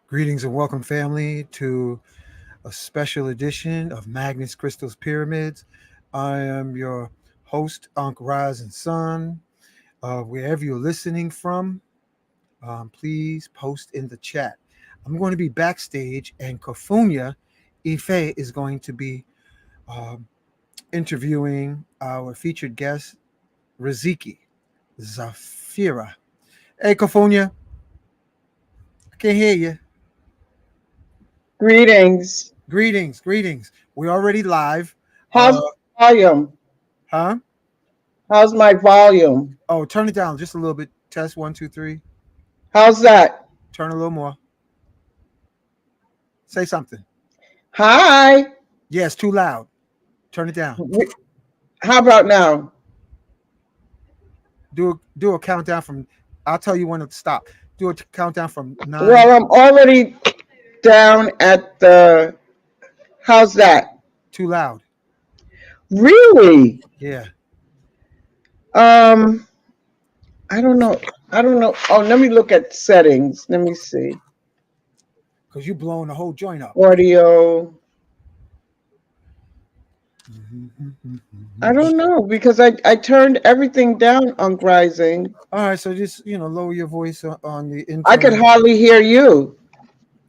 Greetings and welcome, family, to a special edition of Magnets, Crystals, Pyramids. I am your host, Ankh Rise and Sun. Wherever you're listening from, please post in the chat. I'm going to be backstage, and Kofunya Ife is going to be um, interviewing our featured guest, Riziki Zafira. Hey, Kofunya, I can't hear you. Greetings. Greetings. We're already live. How's my volume? Huh? How's my volume? Oh, turn it down just a little bit. Test one, two, three. How's that? Turn a little more. Say something. Hi. Yeah, it's too loud. Turn it down. How about now? Do a countdown from. I'll tell you when to stop. Do a countdown from 9. Well, I'm already down at the. How's that? Too loud. Really? Yeah. I don't know. Oh, let me look at settings. Let me see. Because you're blowing the whole joint up. Audio. I don't know because I turned everything down on Rising. All right, so just lower your voice on the internal. I could hardly hear you.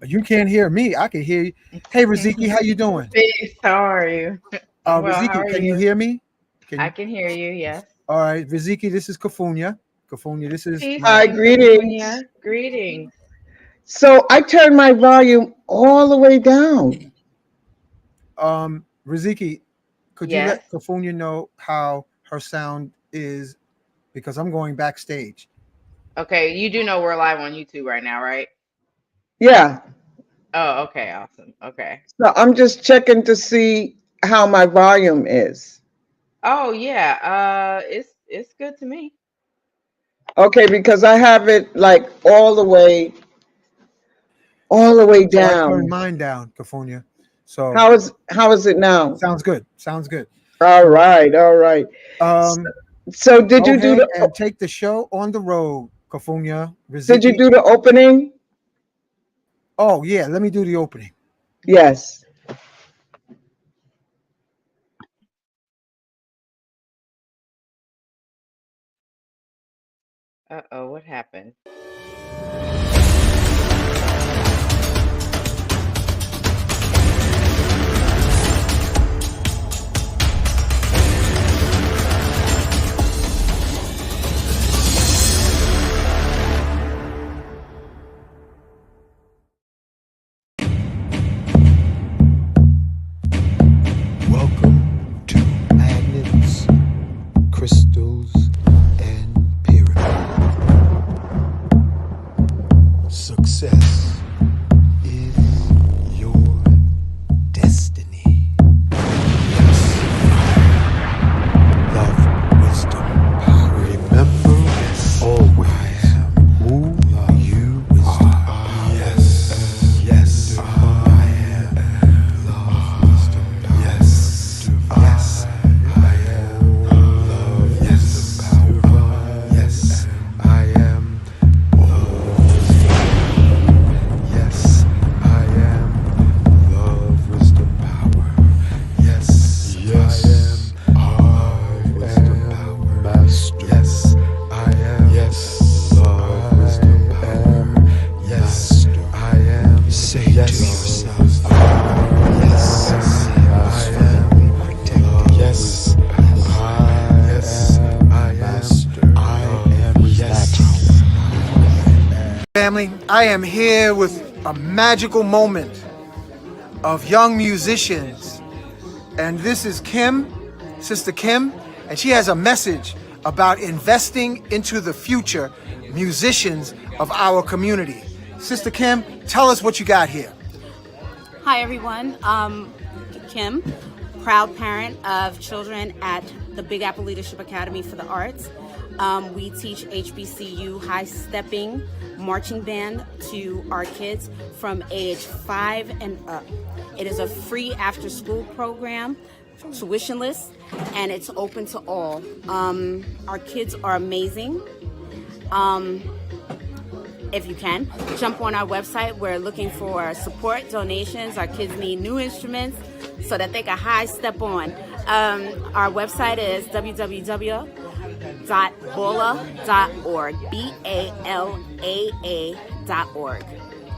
You can't hear me. I can hear you. Hey, Riziki, how you doing? Peace. How are you? Well, Riziki, how are can you? you hear me? I can hear you. Yes. All right, Riziki, this is Kofunya. Kofunya, this is. Peace. Hi, greetings. Sonia. Greetings. So I turned my volume all the way down. Riziki, could you let Kofunya know how her sound is? Because I'm going backstage. Okay, you do know we're live on YouTube right now, right? Yeah. Oh, okay, awesome. Okay. So I'm just checking to see how my volume is. Oh yeah. It's good to me. Okay, because I have it like all the way So I down. turned mine down, Kofunya. So how is it now? Sounds good. All right. So did Go you do ahead the and take the show on the road, Kofunya. Did you Riziki. do the opening? Oh yeah, let me do the opening. Yes. Uh-oh, what happened? Welcome to Magnets, Crystals, and Pyramids. Success is your destiny. Love, wisdom, power. Remember always who you are. Yes, I am. Love, wisdom, power. Yes, I am. Love, yes, power. Yes, I am. Yes, I am. Love, wisdom, power. Yes, I am. Love, wisdom, power. Master. Yes, I am. Yes, love, wisdom, power. Yes, I am. You say to yourself, yes, I am. Protected. Yes, I am. Master. I am. Yes. Family, I am here with a magical moment of young musicians. And this is Kim, Sister Kim, and she has a message about investing into the future musicians of our community. Sister Kim, tell us what you got here. Hi everyone, Kim, proud parent of children at the Big Apple Leadership Academy for the Arts. We teach HBCU high stepping marching band to our kids from age 5 and up. It is a free after school program, tuitionless, and it's open to all. Our kids are amazing. if you can, jump on our website. We're looking for support, donations. Our kids need new instruments so that they can high step on. Our website is www.balaa.org, BALAA.org.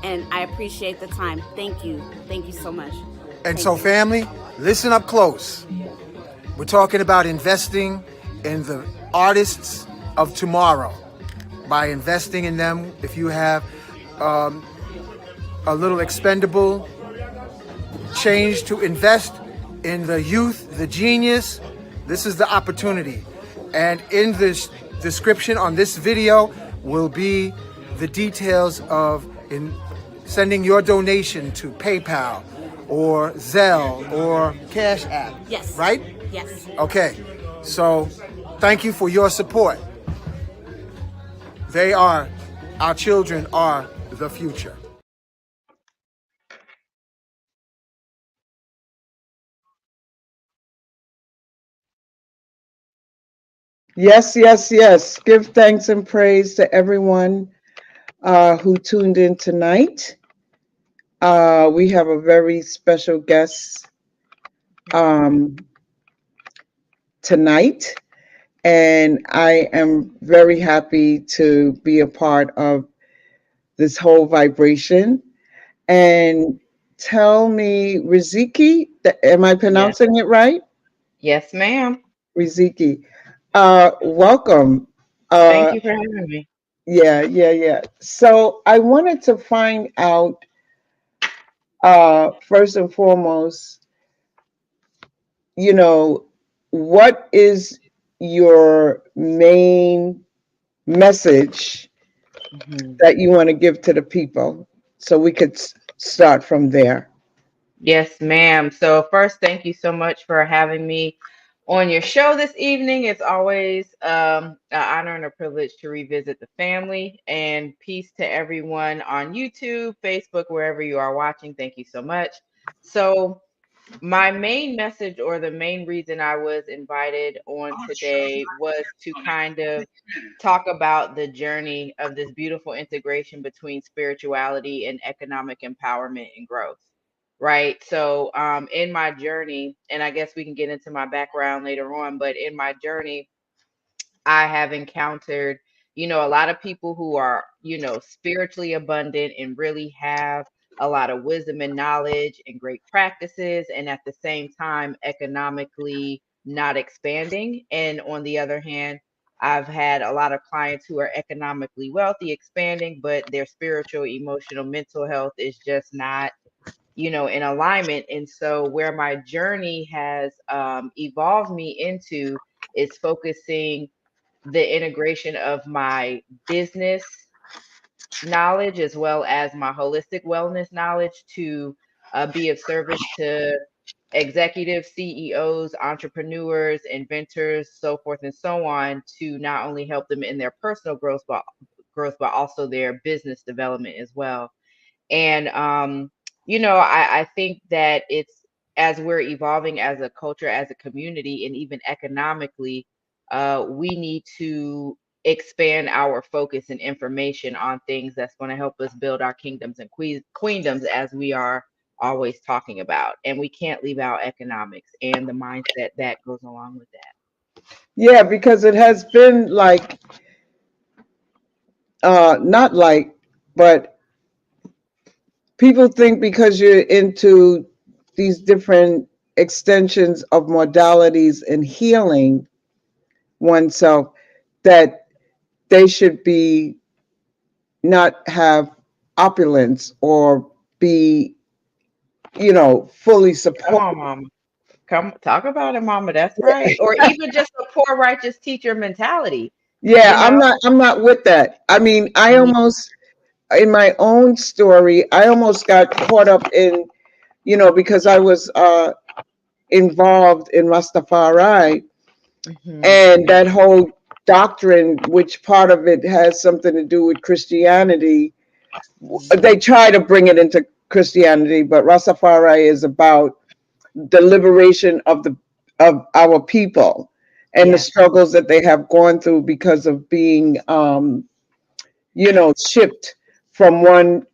And I appreciate the time. Thank you. Thank you so much. And so, family, listen up close. We're talking about investing in the artists of tomorrow. By investing in them, if you have a little expendable change to invest in the youth, the genius, this is the opportunity. And in this description on this video will be the details of sending your donation to PayPal or Zelle or Cash App. Yes. Right? Yes. Okay. So thank you for your support. Our children are the future. Yes, yes, yes. Give thanks and praise to everyone who tuned in tonight. We have a very special guest tonight, and I am very happy to be a part of this whole vibration. And tell me, Riziki, am I Yes. pronouncing it right? Yes, ma'am. Riziki. Welcome. Thank Uh, you for having me. yeah, yeah, yeah. So I wanted to find out, first and foremost, you know, what is your main message Mhm. that you want to give to the people? So we could start from there. Yes, ma'am. So first, thank you so much for having me on your show this evening. It's always an honor and a privilege to revisit the family. And peace to everyone on YouTube, Facebook, wherever you are watching. Thank you so much. So my main message, or the main reason I was invited on today, was to kind of talk about the journey of this beautiful integration between spirituality and economic empowerment and growth. Right. So, in my journey, and I guess we can get into my background later on, but in my journey, I have encountered, a lot of people who are, spiritually abundant and really have a lot of wisdom and knowledge and great practices, and at the same time, economically not expanding. And on the other hand, I've had a lot of clients who are economically wealthy, expanding, but their spiritual, emotional, mental health is just not, in alignment. And so, where my journey has evolved me into is focusing the integration of my business knowledge as well as my holistic wellness knowledge to be of service to executives, CEOs, entrepreneurs, inventors, so forth and so on, to not only help them in their personal growth, but also their business development as well. And I think that it's, as we're evolving as a culture, as a community, and even economically, we need to expand our focus and information on things that's going to help us build our kingdoms and queendoms, as we are always talking about. And we can't leave out economics and the mindset that goes along with that. Yeah, because it has been like, not like, but people think because you're into these different extensions of modalities and healing oneself that they should be not have opulence or be, fully Come supported. on, mama. Come talk about it, mama. That's right. Or even just a poor righteous teacher mentality, Yeah, you I'm know? not with that. I mean, I Me. almost, in my own story, I almost got caught up in, because I was involved in Rastafari Hmm. and that whole doctrine, which part of it has something to do with Christianity. They try to bring it into Christianity, but Rastafari is about the liberation of our people and the Yes. struggles that they have gone through because of being shipped from one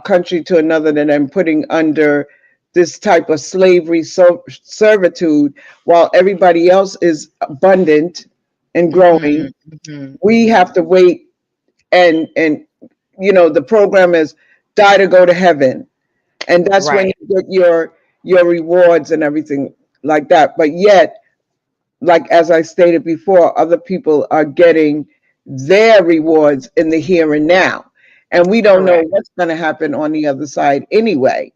country to another and then putting under this type of slavery servitude while everybody else is abundant and growing. Mhm, mhm, We have mhm. to wait and the program is die to go to heaven, and that's when Right. you get your rewards and everything like that. But yet, like as I stated before, other people are getting their rewards in the here and now, and we don't know Correct. what's going to happen on the other side anyway.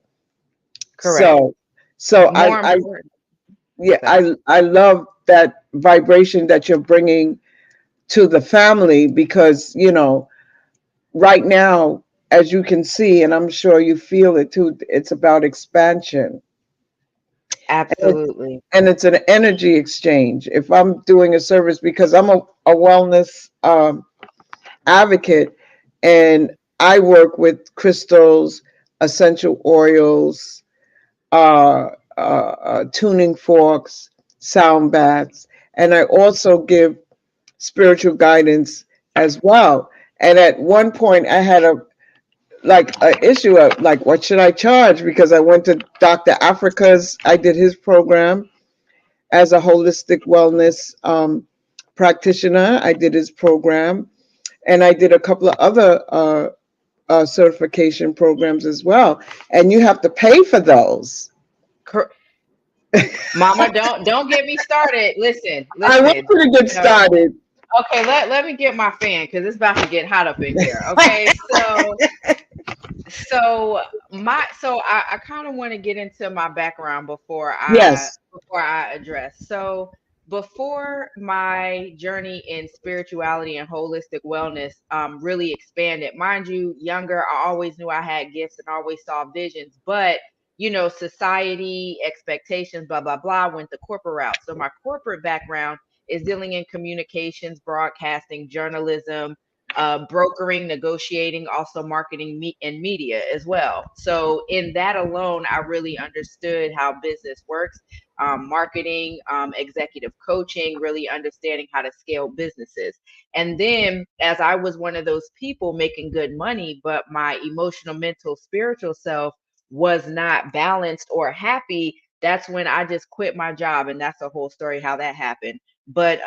Correct. So so More I important. yeah, Sorry. I love that vibration that you're bringing to the family, because right now, as you can see, and I'm sure you feel it too, it's about expansion. And Absolutely. it's an energy exchange. If I'm doing a service, because I'm a wellness advocate, and I work with crystals, essential oils, tuning forks, sound baths, and I also give spiritual guidance as well. And at one point, I had a issue of like, what should I charge? Because I went to Dr. Africa's, I did his program as a holistic wellness practitioner. I did his program, and I did a couple of other certification programs as well. And you have to pay for those. Cor- Mama, don't get me started. Listen, I want listen. you to get You know, started. okay, let me get my fan because it's about to get hot up in here. Okay, so I kind of want to get into my background Yes. before I address. So before my journey in spirituality and holistic wellness really expanded, mind you, younger, I always knew I had gifts and always saw visions, but society expectations, blah blah blah, went the corporate route. So my corporate background is dealing in communications, broadcasting, journalism, brokering, negotiating, also marketing and media as well. So, in that alone, I really understood how business works, marketing, executive coaching, really understanding how to scale businesses. And then, as I was one of those people making good money, but my emotional, mental, spiritual self was not balanced or happy, that's when I just quit my job. And that's a whole story how that happened. But,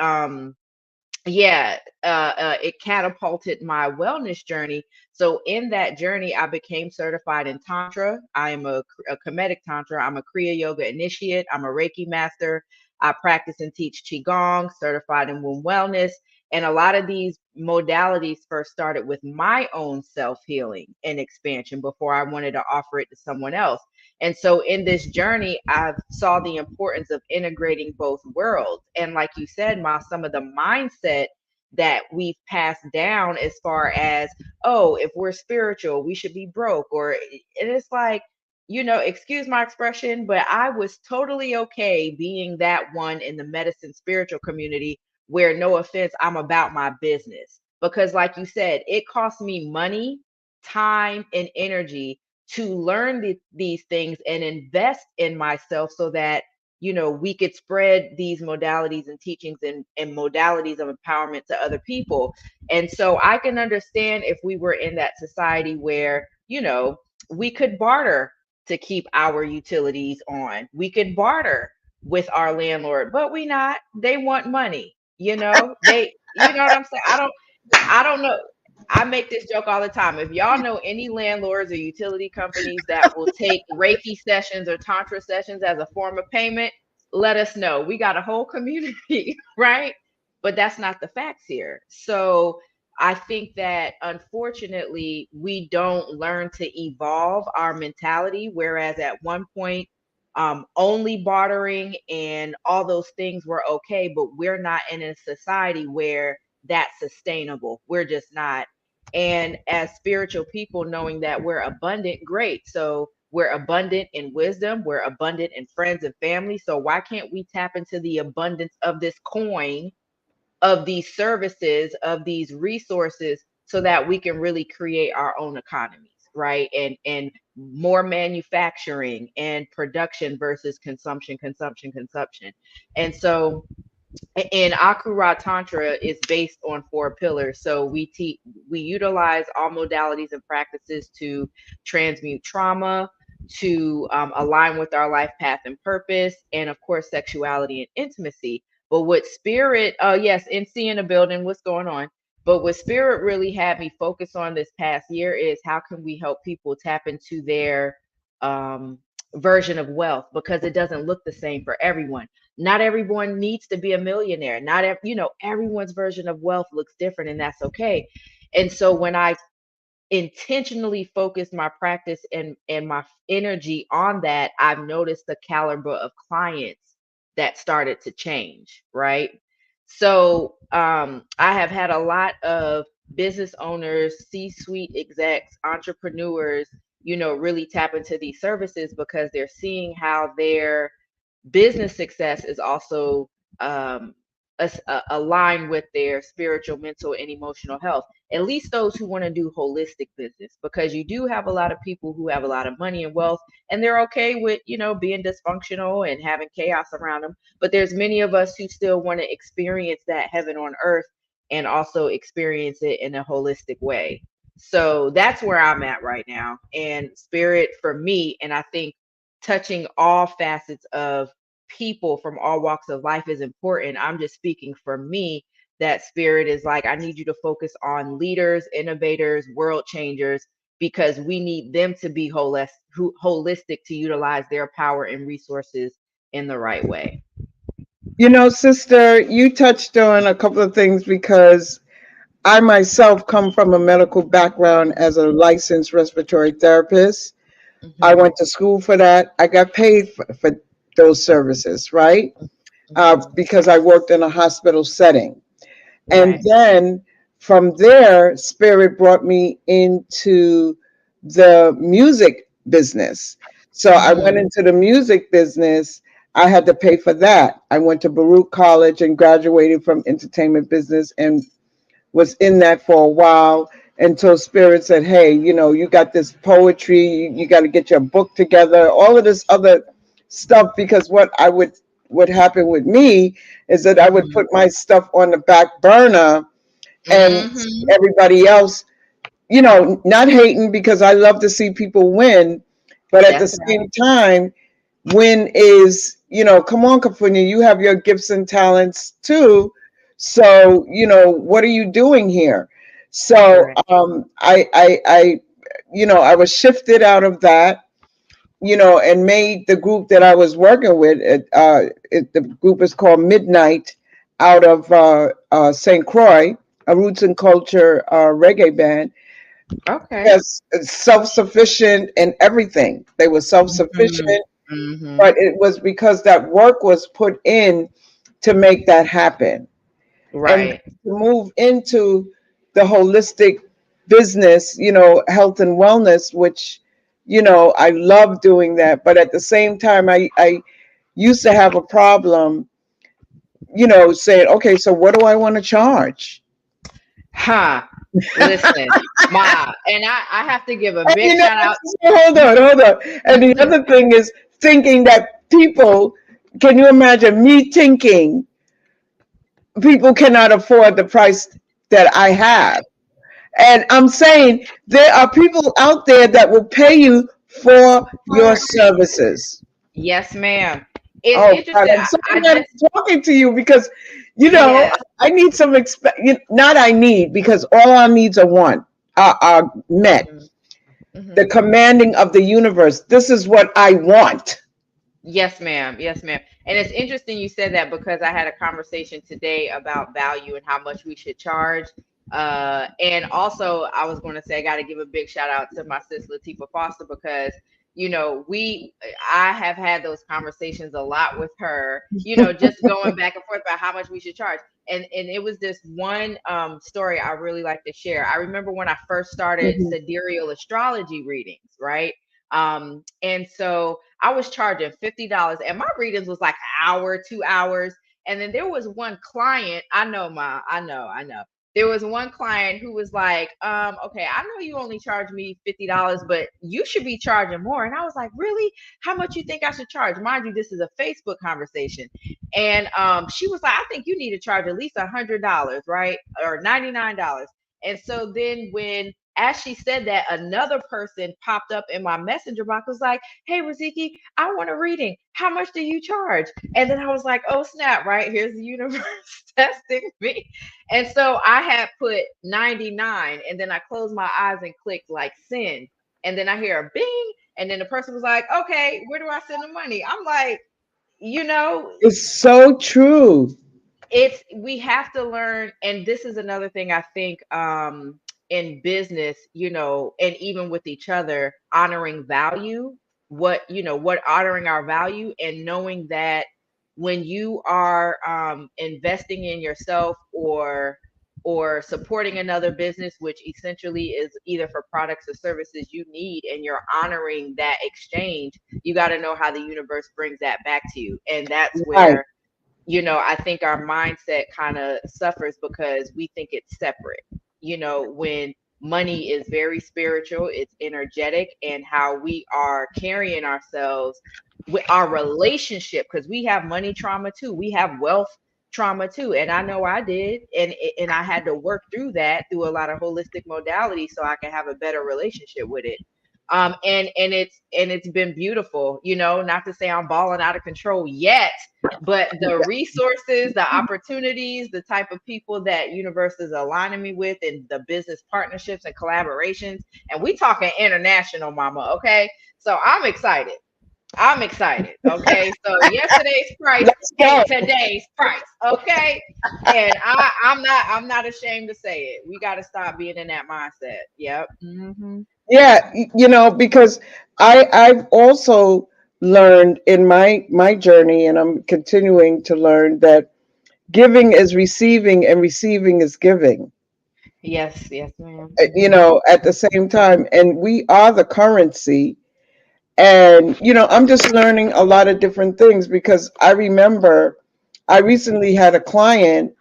yeah, it catapulted my wellness journey. So in that journey, I became certified in Tantra. I am a Kemetic Tantra. I'm a Kriya Yoga initiate. I'm a Reiki master. I practice and teach Qigong, certified in womb wellness. And a lot of these modalities first started with my own self healing and expansion before I wanted to offer it to someone else. And so in this journey, I saw the importance of integrating both worlds. And like you said, Ma, some of the mindset that we've passed down as far as, oh, if we're spiritual, we should be broke. And it's like, excuse my expression, but I was totally okay being that one in the medicine spiritual community where, no offense, I'm about my business. Because, like you said, it cost me money, time, and energy to learn these things and invest in myself so that we could spread these modalities and teachings and modalities of empowerment to other people. And so I can understand if we were in that society where we could barter to keep our utilities on, we could barter with our landlord, but we not. They want money. You know what I'm saying. I don't know. I make this joke all the time. If y'all know any landlords or utility companies that will take Reiki sessions or Tantra sessions as a form of payment, let us know. We got a whole community, right? But that's not the facts here. So I think that unfortunately, we don't learn to evolve our mentality. Whereas at one point, only bartering and all those things were okay, but we're not in a society where that's sustainable. We're just not. And as spiritual people, knowing that we're abundant, great. So we're abundant in wisdom, we're abundant in friends and family. So why can't we tap into the abundance of this coin, of these services, of these resources, so that we can really create our own economies, right? And more manufacturing and production versus consumption, consumption, consumption. And so and Akura Tantra is based on four pillars. So we utilize all modalities and practices to transmute trauma, to align with our life path and purpose, and of course, sexuality and intimacy. But what spirit, yes, NC in the building, what's going on? But what spirit really had me focus on this past year is how can we help people tap into their um, version of wealth, because it doesn't look the same for everyone. Not everyone needs to be a millionaire. Not everyone's version of wealth looks different, and that's okay. And so when I intentionally focused my practice and my energy on that, I've noticed the caliber of clients that started to change, right? So I have had a lot of business owners, C-suite execs, entrepreneurs, really tap into these services because they're seeing how their business success is also um, aligned with their spiritual, mental, and emotional health. At least those who want to do holistic business, because you do have a lot of people who have a lot of money and wealth, and they're okay with being dysfunctional and having chaos around them. But there's many of us who still want to experience that heaven on earth and also experience it in a holistic way. So that's where I'm at right now. And spirit for me, and I think touching all facets of people from all walks of life is important. I'm just speaking for me, that spirit is like, I need you to focus on leaders, innovators, world changers, because we need them to be holistic to utilize their power and resources in the right way. Sister, you touched on a couple of things because I myself come from a medical background as a licensed respiratory therapist. I Hmm. went to school for that. I got paid for those services, right? Hmm. Because I worked in a hospital setting. And Right. then from there, Spirit brought me into the music business. So I went Hmm. into the music business. I had to pay for that. I went to Baruch College and graduated from entertainment business and was in that for a while until Spirit said, hey, you got this poetry, you got to get your book together, all of this other stuff. Because what happened with me is that I would Hmm. put my stuff on the back burner and Hmm. everybody else, not hating because I love to see people win, but at the That's right. same time, win is, come on, Kafunya, you have your gifts and talents too. So, what are you doing here? So, Correct. I was shifted out of that, and made the group that I was working with. The group is called Midnight, out of St. Croix, a roots and culture reggae band. Okay. Yes, self-sufficient and everything. They were Hmm. self-sufficient, Hmm. but it was because that work was put in to make that happen. And Right. to move into the holistic business, health and wellness, which, I love doing that. But at the same time, I used to have a problem, saying, okay, so what do I want to charge? Huh. Listen, and I have to give a And big shout out. hold on, hold on. And the other thing is thinking that people, can you imagine me thinking people cannot afford the price that I have? And I'm saying there are people out there that will pay you for your For services. Yes, ma'am. It's Oh God, interesting. I'm so I glad just I'm talking to you because, Yes. I need some not I need, because all our needs are met. Hmm. Hmm. The commanding of the universe. This is what I want. Yes, ma'am. Yes, ma'am. And it's interesting you said that, because I had a conversation today about value and how much we should charge. And also, I was going to say I got to give a big shout out to my sis Latifah Foster, because I have had those conversations a lot with her. Just going back and forth about how much we should charge. And it was this one story I really like to share. I remember when I first started Mhm. sidereal astrology readings, right? And so I was charging $50, and my readings was like an hour, 2 hours. And then there was one client, I know. there was one client who was like, okay, I know you only charge me $50, but you should be charging more. And I was like, really? How much you think I should charge? Mind you, this is a Facebook conversation. And she was like, I think you need to charge at least $100, right? Or $99. And so then when as she said that, another person popped up in my messenger box, was like, hey, Riziki, I want a reading. How much do you charge? And then I was like, oh, snap, right? Here's the universe testing me. And so I had put 99, and then I closed my eyes and clicked like send. And then I hear a bing. And then the person was like, okay, where do I send the money? I'm like, you know, It's so true. it's we have to learn, and this is another thing I think in business, you know, and even with each other, honoring value, what you know, what honoring our value, and knowing that when you are investing in yourself or supporting another business, which essentially is either for products or services you need, and you're honoring that exchange, you got to know how the universe brings that back to you. And that's Right. where, you know, I think our mindset kind of suffers because we think it's separate. You know, when money is very spiritual, it's energetic, and how we are carrying ourselves with our relationship, because we have money trauma too. We have wealth trauma too. And I know I did. And I had to work through that through a lot of holistic modalities so I can have a better relationship with it. And it's been beautiful, you know, not to say I'm balling out of control yet, but the resources, the opportunities, the type of people that universe is aligning me with, and the business partnerships and collaborations, and we talking international, mama. Okay, so I'm excited. Okay, so yesterday's price Let's go. ain't today's price. Okay, and I'm not ashamed to say it. We got to stop being in that mindset. Yep. Yeah, because I've also learned in my journey, and I'm continuing to learn that giving is receiving and receiving is giving. Yes, yes, ma'am. At the same time, and we are the currency. And I'm just learning a lot of different things because I remember I recently had a client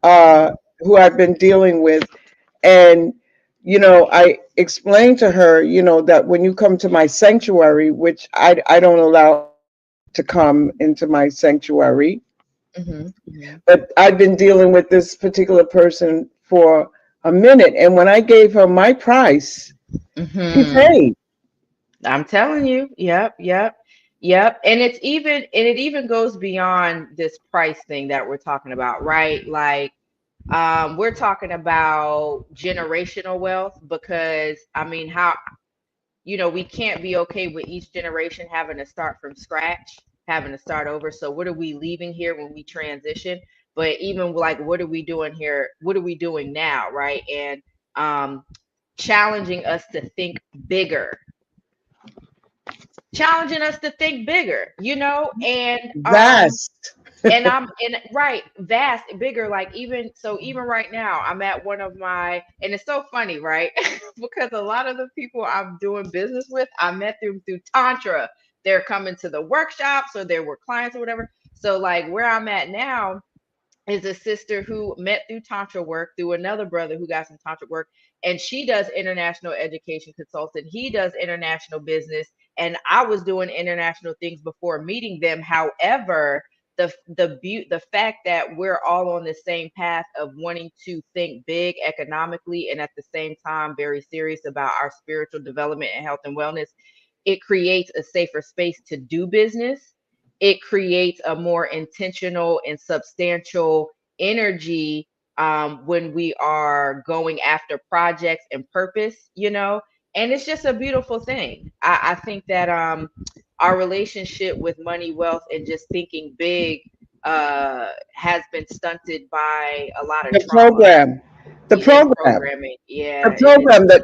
uh, who I've been dealing with, and I explained to her, that when you come to my sanctuary, which I don't allow anybody to come into my sanctuary, Mm-hmm. Mm-hmm. but I've been dealing with this particular person for a minute, and when I gave her my price, she Mm-hmm. paid. I'm telling you. Yep, yep, yep. And it even goes beyond this price thing that we're talking about, right? Like, we're talking about generational wealth, because I mean, how, we can't be okay with each generation having to start from scratch, having to start over. So what are we leaving here when we transition? But even like, what are we doing here? What are we doing now, right? And um, challenging us to think bigger, challenging us to think bigger, Vast. and I'm in right, vast, bigger. Like, even so, even right now, I'm at one of my, and it's so funny, right? Because a lot of the people I'm doing business with, I met them through Tantra. They're coming to the workshops, or they were clients or whatever. So, like, where I'm at now is a sister who met through Tantra work, through another brother who got some Tantra work, and she does international education consultant. He does international business, and I was doing international things before meeting them. However, the fact that we're all on the same path of wanting to think big economically, and at the same time very serious about our spiritual development and health and wellness, it creates a safer space to do business. It creates a more intentional and substantial energy, when we are going after projects and purpose, and it's just a beautiful thing. I think that our relationship with money, wealth, and just thinking big has been stunted by a lot of The trauma program. The and program. programming. Yeah, The and it's, program that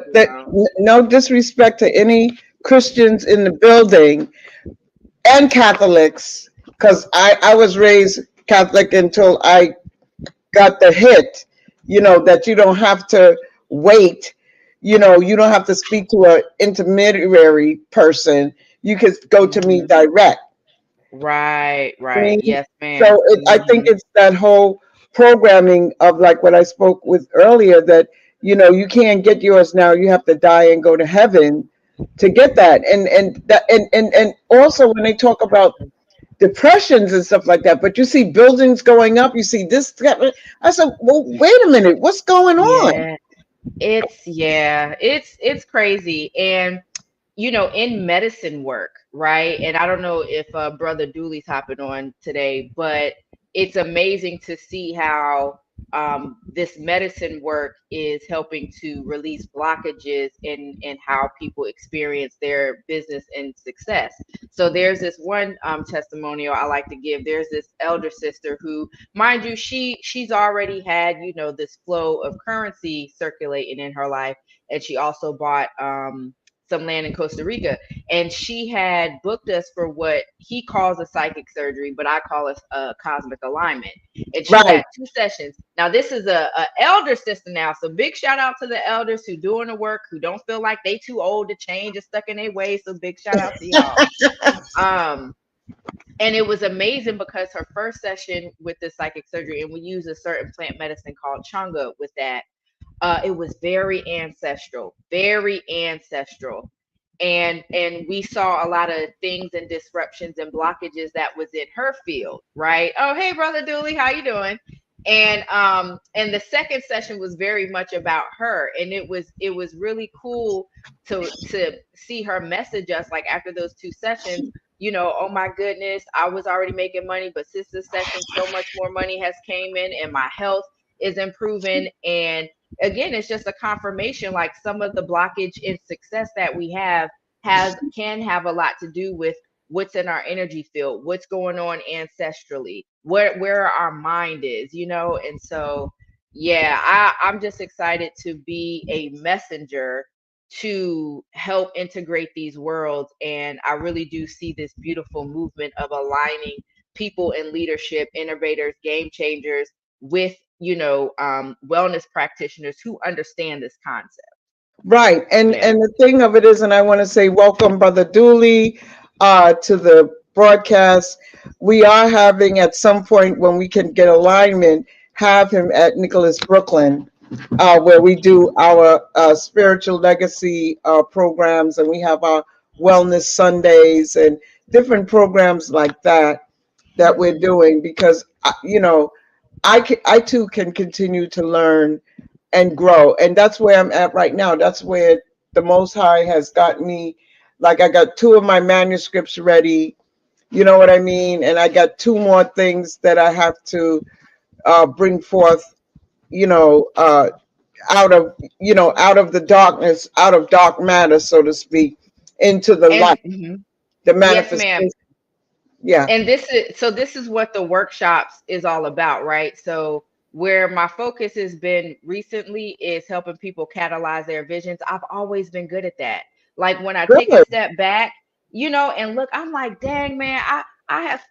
no disrespect to any Christians in the building and Catholics, because I was raised Catholic until I got the hit, that you don't have to wait, you don't have to speak to an intermediary person. You could go to me mhm. direct. Right, I right. mean, Yes, so ma'am. I think Hmm. it's that whole programming of like what I spoke with earlier, that you can't get yours now, you have to die and go to heaven to get that. And also when they talk about depressions and stuff like that, but you see buildings going up, you see this, I said, well, wait a minute, what's going on? Yeah, it's crazy. And in medicine work, right? And I don't know if Brother Dooley's hopping on today, but it's amazing to see how this medicine work is helping to release blockages in how people experience their business and success. So there's this one testimonial I like to give. There's this elder sister who, mind you, she's already had this flow of currency circulating in her life, and she also bought some land in Costa Rica, and she had booked us for what he calls a psychic surgery, but I call it a cosmic alignment. And she Right. had 2 sessions. Now this is a elder sister now, so big shout out to the elders who doing the work, who don't feel like they too old to change or stuck in their ways. So big shout out to y'all. Um, and it was amazing because her first session with the psychic surgery, and we use a certain plant medicine called changa with that. It was very ancestral, very ancestral. And we saw a lot of things and disruptions and blockages that was in her field, right? Oh, hey, Brother Dooley, how you doing? And the second session was very much about her, and it was really cool to see her message us like after those 2 sessions. Oh my goodness, I was already making money, but since this session, so much more money has came in, and my health is improving. And again, it's just a confirmation, like some of the blockage in success that we have can have a lot to do with what's in our energy field, what's going on ancestrally, where our mind is, and so yeah, I'm just excited to be a messenger to help integrate these worlds. And I really do see this beautiful movement of aligning people in leadership, innovators, game changers with wellness practitioners who understand this concept. Right. Yeah. And the thing of it is, and I want to say welcome, Brother Dooley, to the broadcast. We are having at some point when we can get alignment, have him at Nicholas Brooklyn, where we do our spiritual legacy programs, and we have our wellness Sundays and different programs like that we're doing, because I too can continue to learn and grow. And that's where I'm at right now. That's where the Most High has got me. Like, I got 2 of my manuscripts ready. You know what I mean? And I got 2 more things that I have to bring forth, out of, out of the darkness, out of dark matter, so to speak, into the light, And mhm. the Yes, ma'am. manifestation. Yeah. And this is what the workshops is all about, right? So where my focus has been recently is helping people catalyze their visions. I've always been good at that. Like when I take a Good. step back, and look, I'm like, dang man, I have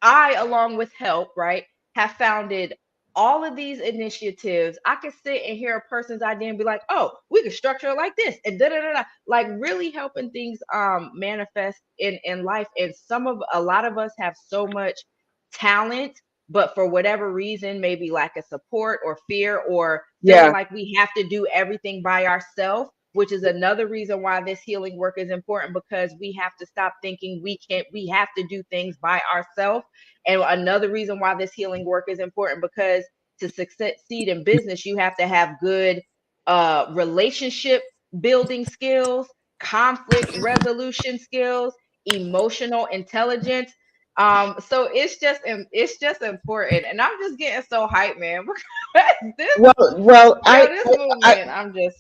I, along with help, right, have founded all of these initiatives. I could sit and hear a person's idea and be like, oh, we could structure it like this and da da da da. Like really helping things manifest in life. And a lot of us have so much talent, but for whatever reason, maybe lack of support or fear or feeling Yeah. like we have to do everything by ourselves, which is another reason why this healing work is important, because we have to stop thinking we have to do things by ourselves. And another reason why this healing work is important, because to succeed in business, you have to have good relationship building skills, conflict resolution skills, emotional intelligence. So it's just important, and I'm just getting so hyped, man. Because Well, this I movement, I'm just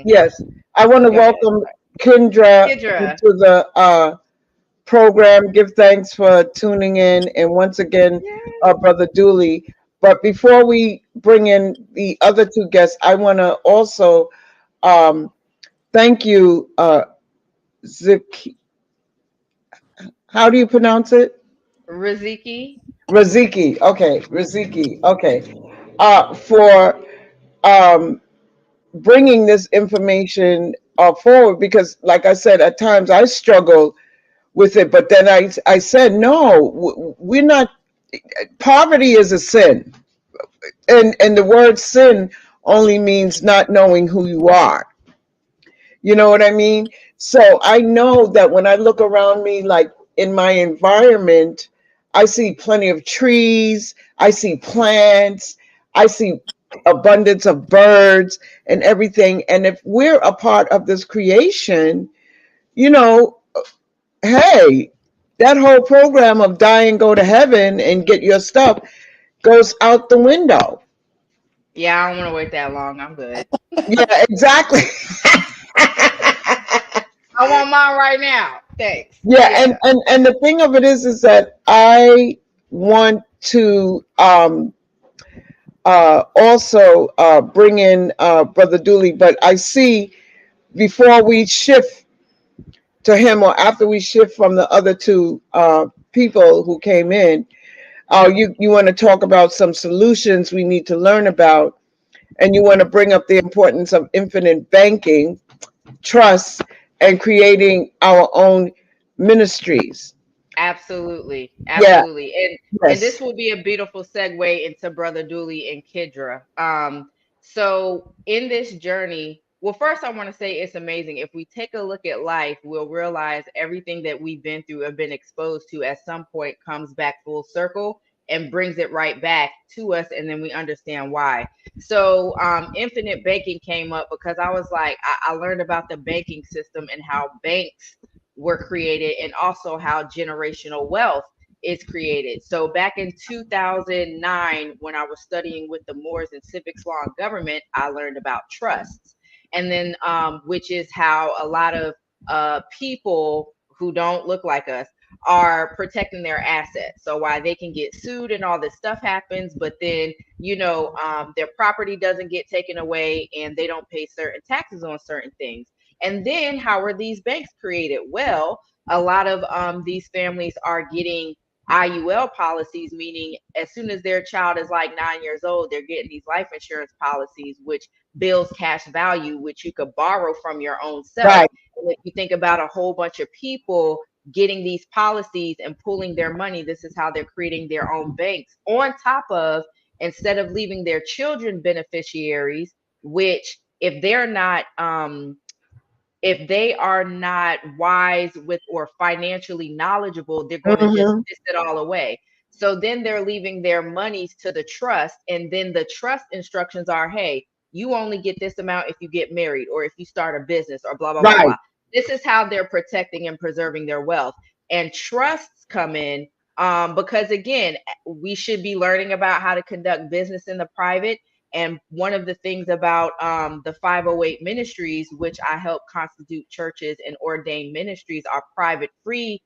yes, I want to go ahead, welcome Kendra Kidra. into the program. Give thanks for tuning in. And once again, Yeah. Brother Dooley. But before we bring in the other 2 guests, I want to also um, thank you, Zik. How do you pronounce it? Riziki. Riziki. Okay, Riziki. Okay, for um, bringing this information forward, because, like I said, at times I struggle with it, but then I said, no, we're not. Poverty is a sin. and the word sin only means not knowing who you are. You know what I mean? So I know that when I look around me, like in my environment, I see plenty of trees, I see plants, I see abundance of birds and everything. And if we're a part of this creation, you know, hey, that whole program of die and go to heaven and get your stuff goes out the window. Yeah, I don't want to wait that long. I'm good. Yeah, exactly. I want mine right now. Thanks. Yeah, Yeah. and the thing of it is that I want to also bring in Brother Dooley, but I see before we shift to him or after we shift from the other two people who came in, you want to talk about some solutions we need to learn about, and you want to bring up the importance of infinite banking, trust, and creating our own ministries. Absolutely, Yeah, absolutely, and yes. this will be a beautiful segue into Brother Dooley and Kidra. So in this journey, well, first I want to say it's amazing. If we take a look at life, we'll realize everything that we've been through and been exposed to at some point comes back full circle and brings it right back to us, and then we understand why. So infinite banking came up because I was like, I learned about the banking system and how banks were created and also how generational wealth is created. So back in 2009, when I was studying with the Moors in civics law and government, I learned about trusts. And then, which is how a lot of people who don't look like us are protecting their assets. So why they can get sued and all this stuff happens, but then, their property doesn't get taken away and they don't pay certain taxes on certain things. And then how are these banks created? Well, a lot of these families are getting IUL policies, meaning as soon as their child is like 9 years old, they're getting these life insurance policies, which builds cash value, which you could borrow from your own self. Right, And if you think about a whole bunch of people getting these policies and pulling their money, this is how they're creating their own banks on top of, instead of leaving their children beneficiaries, which if they are not wise with or financially knowledgeable, they're going to just hmm, piss it all away. So then they're leaving their monies to the trust. And then the trust instructions are, hey, you only get this amount if you get married or if you start a business or blah, blah, blah, right. blah. This is how they're protecting and preserving their wealth. And trusts come in because, again, we should be learning about how to conduct business in the private. And one of the things about the 508 ministries, which I help constitute churches and ordained ministries, are private, free,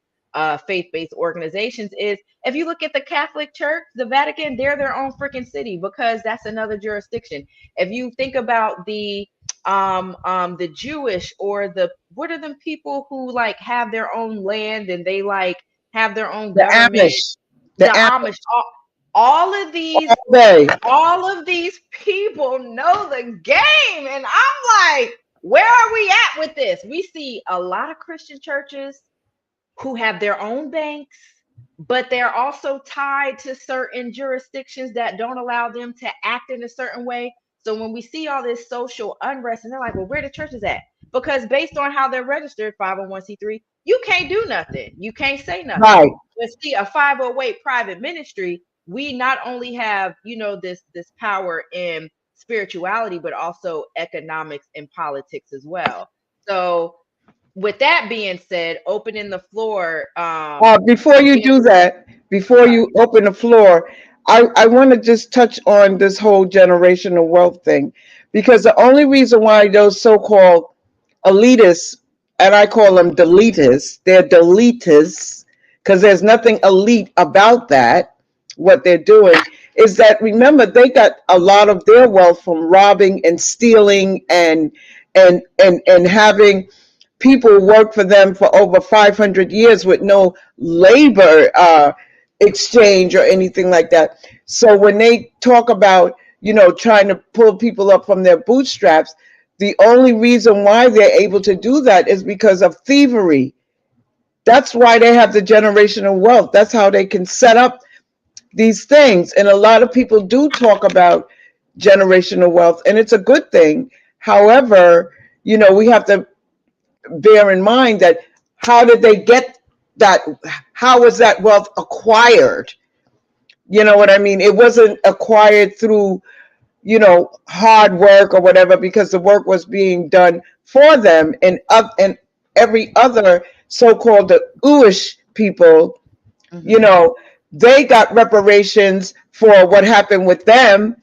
faith-based organizations, is if you look at the Catholic Church, the Vatican, they're their own freaking city because that's another jurisdiction. If you think about the Jewish or the what are them people who like have their own land and they like have their own The government, Amish, the the Amish, Amish, all of these all day. people know the game. And I'm like, where are we at with this? We see a lot of Christian churches who have their own banks, but they're also tied to certain jurisdictions that don't allow them to act in a certain way. So when we see all this social unrest, and they're like, well, where the churches at? Because based on how they're registered, 501c3, you can't do nothing. You can't say nothing. Right, But see, a 508 private ministry, we not only have, this power in spirituality, but also economics and politics as well. So with that being said, opening the floor, before you again. do that, before Okay. you open the floor, I want to just touch on this whole generational wealth thing, because the only reason why those so-called elitists, and I call them deletists, they're deletists, because there's nothing elite about that, what they're doing, is that, remember, they got a lot of their wealth from robbing and stealing and having people work for them for over 500 years with no labor exchange or anything like that. So when they talk about, trying to pull people up from their bootstraps, the only reason why they're able to do that is because of thievery. That's why they have the generational wealth. That's how they can set up these things. And a lot of people do talk about generational wealth, and it's a good thing. However, we have to bear in mind that how did they get that? How was that wealth acquired? You know what I mean? It wasn't acquired through, hard work or whatever, because the work was being done for them. And every other so-called the Uish people, you Hmm. know, they got reparations for what happened with them.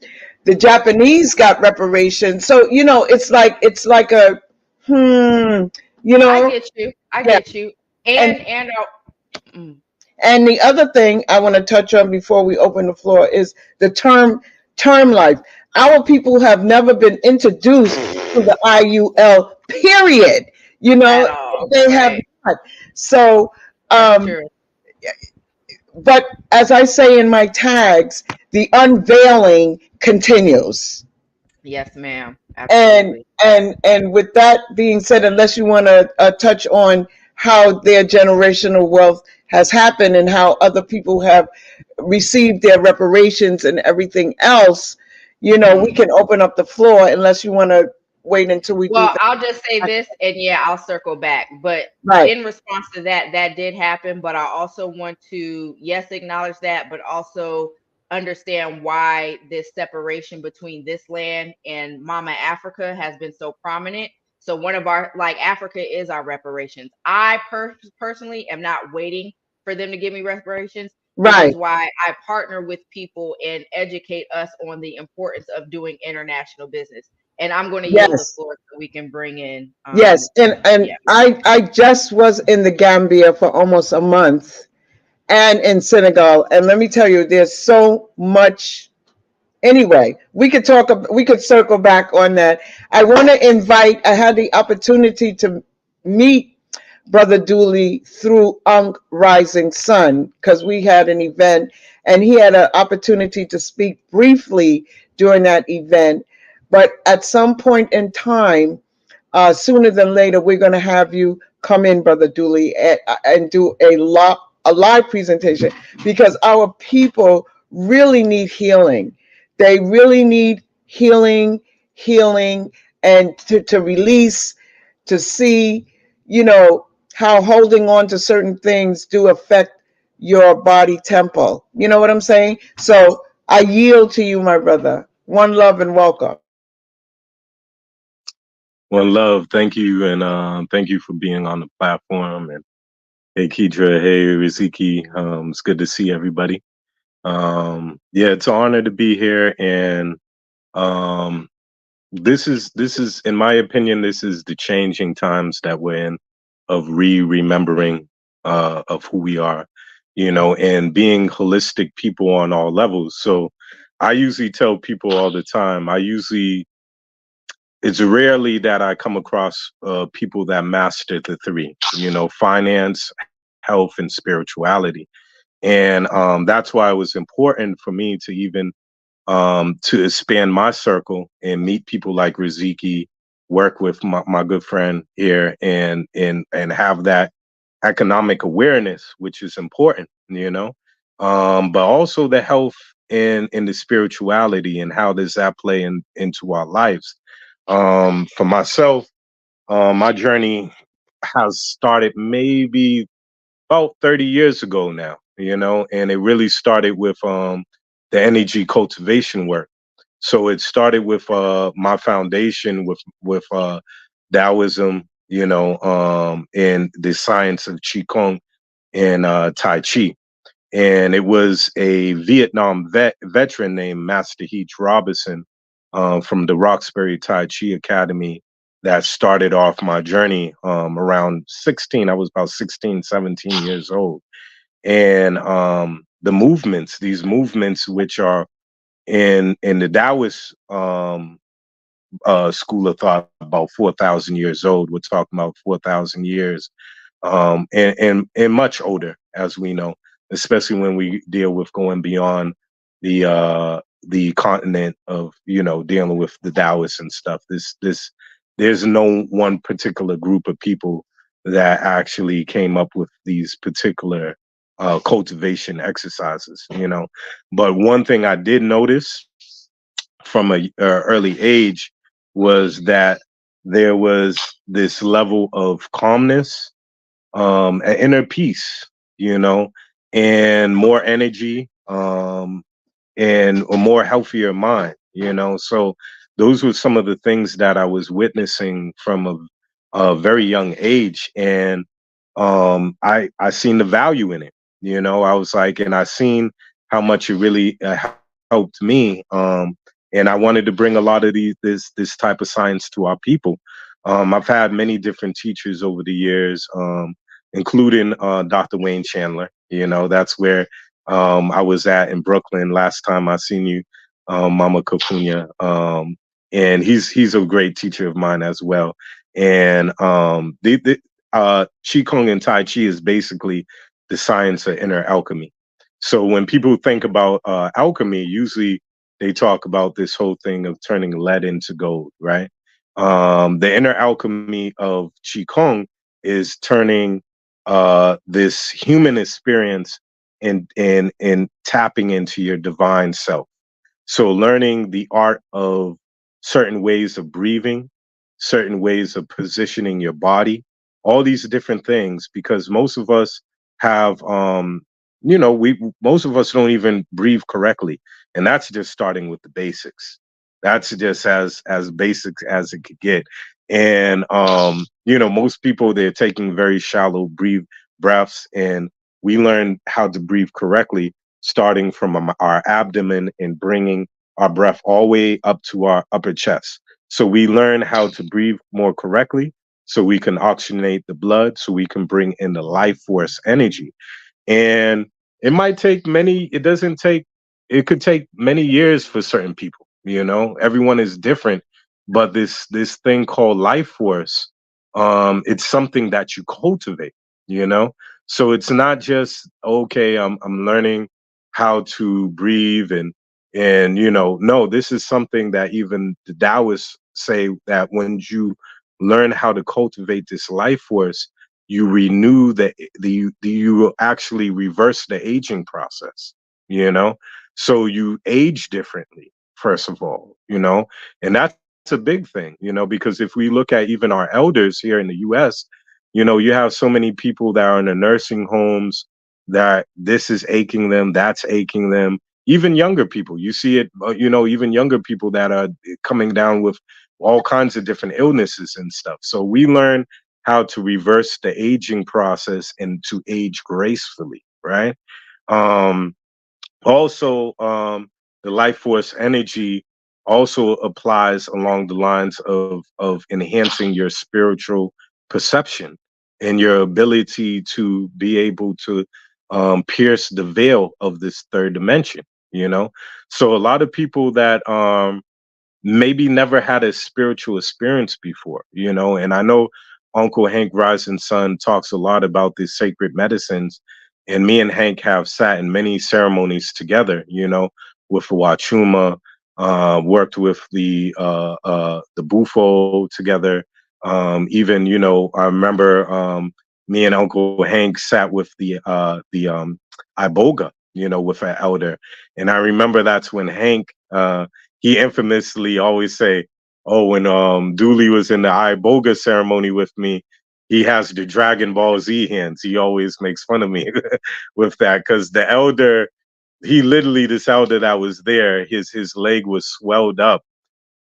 The Japanese got reparations. So, it's like a you I know, get you. I yeah. get you. And And mm, and the other thing I want to touch on before we open the floor is the term life. Our people have never been introduced to the IUL, period. You at know, all. they have Right. not. So, That's um, true. but as I say in my tags, the unveiling continues. Yes, ma'am. And Absolutely. and with that being said, unless you want to touch on how their generational wealth has happened and how other people have received their reparations and everything else, we Hmm. can open up the floor. Unless you want to wait until we do Well, that. I'll just say this, and yeah, I'll circle back. But Right. in response to that, that did happen. But I also want to, yes, acknowledge that, but also understand why this separation between this land and Mama Africa has been so prominent. So one of our, like, Africa is our reparations. I personally am not waiting for them to give me reparations, which Right. is why I partner with people and educate us on the importance of doing international business. And I'm going to yield the Yes. floor so we can bring in, Yes. And yeah. I just was in the Gambia for almost a month, and in Senegal, and let me tell you, there's so much. Anyway, we could circle back on that. I want to invite, I had the opportunity to meet Brother Dooley through Unk Rising Sun, because we had an event and he had an opportunity to speak briefly during that event. But at some point in time, sooner than later, we're going to have you come in, Brother Dooley, and do a live presentation, because our people really need healing. They really need healing, and to release, to see, how holding on to certain things do affect your body temple. You know what I'm saying? So I yield to you, my brother. One love and welcome. One love, thank you, and thank you for being on the platform. And hey, Keidra, hey, Riziki, it's good to see everybody. Yeah, it's an honor to be here, and um, this is, in my opinion, this is the changing times that we're in, of remembering of who we are, and being holistic people on all levels. So I usually tell people all the time. It's rarely that I come across people that master the three, finance, health, and spirituality. And that's why it was important for me to even to expand my circle and meet people like Riziki, work with my good friend here, and have that economic awareness, which is important. But also the health and the spirituality, and how does that play into our lives. For myself, my journey has started maybe about 30 years ago now, and it really started with the energy cultivation work. So it started with my foundation with Taoism, and the science of Qigong and Tai Chi. And it was a Vietnam veteran named Master Heach Robinson, from the Roxbury Tai Chi Academy, that started off my journey around 16. I was about 16, 17 years old. And these movements, which are in the Taoist school of thought, about 4,000 years old. We're talking about 4,000 years, and much older, as we know, especially when we deal with going beyond the continent of, dealing with the Taoists and stuff. There's no one particular group of people that actually came up with these particular cultivation exercises, you know. But one thing I did notice from a early age was that there was this level of calmness, an inner peace, you know, and more energy, and a more healthier mind, you know. So those were some of the things that I was witnessing from a very young age. And I seen the value in it, you know. I was like, and I seen how much it really helped me. And I wanted to bring a lot of this type of science to our people. I've had many different teachers over the years, including Dr. Wayne Chandler. You know, that's where I was at in Brooklyn last time I seen you, Mama Kapunya. And he's a great teacher of mine as well. And the Qigong and Tai Chi is basically the science of inner alchemy. So when people think about alchemy, usually they talk about this whole thing of turning lead into gold, right? The inner alchemy of Qigong is turning this human experience and tapping into your divine self. So learning the art of certain ways of breathing, certain ways of positioning your body, all these different things, because most of us have you know, we most of us don't even breathe correctly. And that's just starting with the basics. That's just as basic as it could get. And you know, most people, they're taking very shallow breaths, and we learn how to breathe correctly starting from our abdomen and bringing our breath all the way up to our upper chest. So we learn how to breathe more correctly so we can oxygenate the blood, so we can bring in the life force energy. And it might take many, it doesn't take, it could take many years for certain people, you know. Everyone is different, but this thing called life force, it's something that you cultivate, you know. So it's not just, okay, I'm learning how to breathe and you know, no, this is something that even the Taoists say, that when you learn how to cultivate this life force, you renew you actually reverse the aging process, you know. So you age differently, first of all, you know. And that's a big thing, you know, because if we look at even our elders here in the US, you know, you have so many people that are in the nursing homes, that this is aching them, that's aching them. Even younger people, you see it, you know, even younger people that are coming down with all kinds of different illnesses and stuff. So we learn how to reverse the aging process and to age gracefully, right? Um, Also, the life force energy also applies along the lines of enhancing your spiritual perception and your ability to be able to pierce the veil of this third dimension. You know, so a lot of people that maybe never had a spiritual experience before, you know. And I know Uncle Hank Rising Sun talks a lot about these sacred medicines. And me and Hank have sat in many ceremonies together, you know, with the Wachuma, worked with the Bufo together. Even, you know, I remember me and Uncle Hank sat with the Iboga, you know, with an elder. And I remember that's when Hank he infamously always say, "Oh, when Dooley was in the Iboga ceremony with me, he has the Dragon Ball Z hands." He always makes fun of me with that, because the elder, he literally, this elder that was there, his leg was swelled up,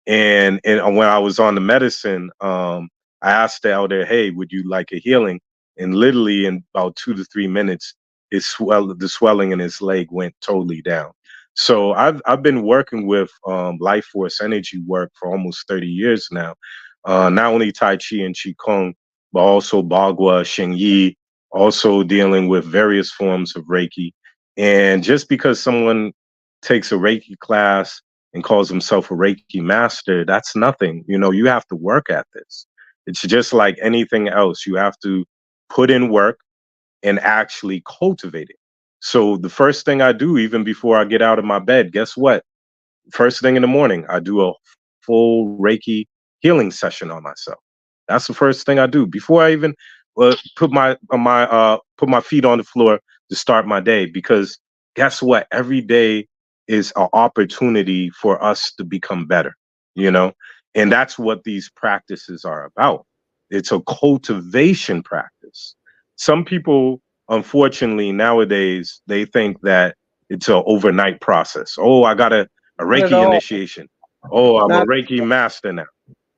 and when I was on the medicine, I asked the elder, "Hey, would you like a healing?" And literally in about 2 to 3 minutes, the swelling in his leg went totally down. So I've been working with life force energy work for almost 30 years now. Not only Tai Chi and Qigong, but also Bagua, Sheng Yi, also dealing with various forms of Reiki. And just because someone takes a Reiki class and calls himself a Reiki master, that's nothing. You know, you have to work at this. It's just like anything else. You have to put in work and actually cultivate it. So the first thing I do, even before I get out of my bed, guess what? First thing in the morning, I do a full Reiki healing session on myself. That's the first thing I do before I even put my feet on the floor. to start my day, because guess what? Every day is an opportunity for us to become better, you know? And that's what these practices are about. It's a cultivation practice. Some people, unfortunately, nowadays, they think that it's an overnight process. Oh, I got a Not at Reiki all. initiation. Oh, I'm a Not Reiki master now.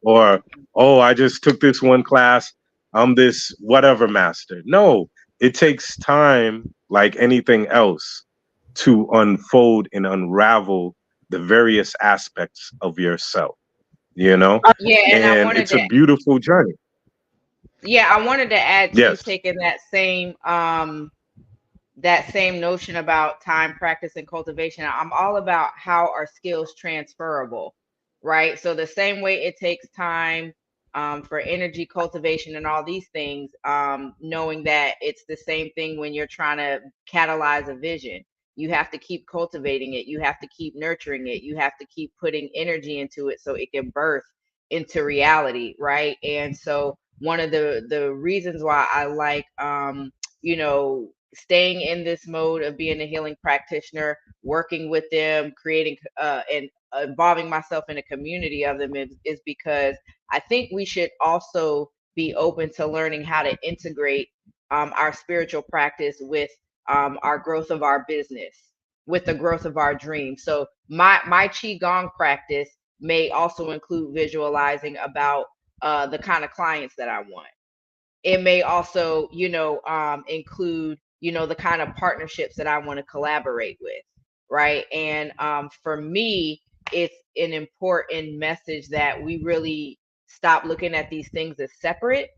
Or, oh, I just took this one class. I'm this whatever master. No, it takes time, like anything else, to unfold and unravel the various aspects of yourself, you know? Yeah, and I And wanted it's a to beautiful journey. yeah, I wanted to add to Yes. taking that same notion about time, practice, and cultivation. I'm all about how are skills transferable, right? So the same way it takes time for energy cultivation and all these things, knowing that it's the same thing when you're trying to catalyze a vision. You have to keep cultivating it. You have to keep nurturing it. You have to keep putting energy into it so it can birth into reality, right? And so one of the reasons why I like you know, staying in this mode of being a healing practitioner, working with them, creating and involving myself in a community of them is because I think we should also be open to learning how to integrate our spiritual practice with our growth of our business, with the growth of our dreams. So my qigong practice may also include visualizing about the kind of clients that I want. It may also, include, the kind of partnerships that I want to collaborate with, right? And for me, it's an important message that we really stop looking at these things as separate.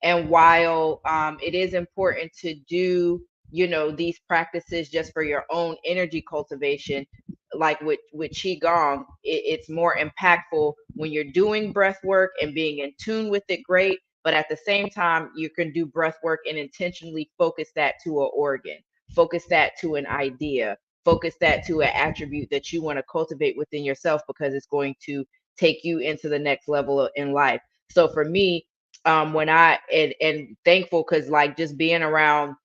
And while it is important to do, these practices just for your own energy cultivation, like with qigong, it's more impactful when you're doing breath work and being in tune with it. Great, but at the same time, you can do breath work and intentionally focus that to an organ, focus that to an idea, focus that to an attribute that you want to cultivate within yourself, because it's going to take you into the next level in life. So for me, when I and thankful, because like just being around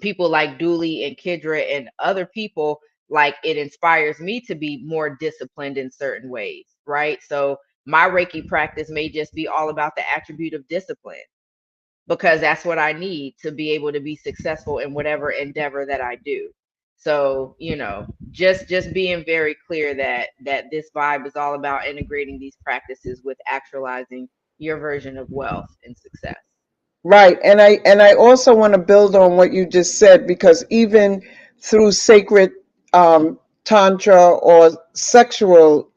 people like Dooley and Kidra and other people, like it inspires me to be more disciplined in certain ways, right? So my Reiki practice may just be all about the attribute of discipline, because that's what I need to be able to be successful in whatever endeavor that I do. So, just being very clear that this vibe is all about integrating these practices with actualizing your version of wealth and success. right. And I also want to build on what you just said, because even through sacred tantra or sexual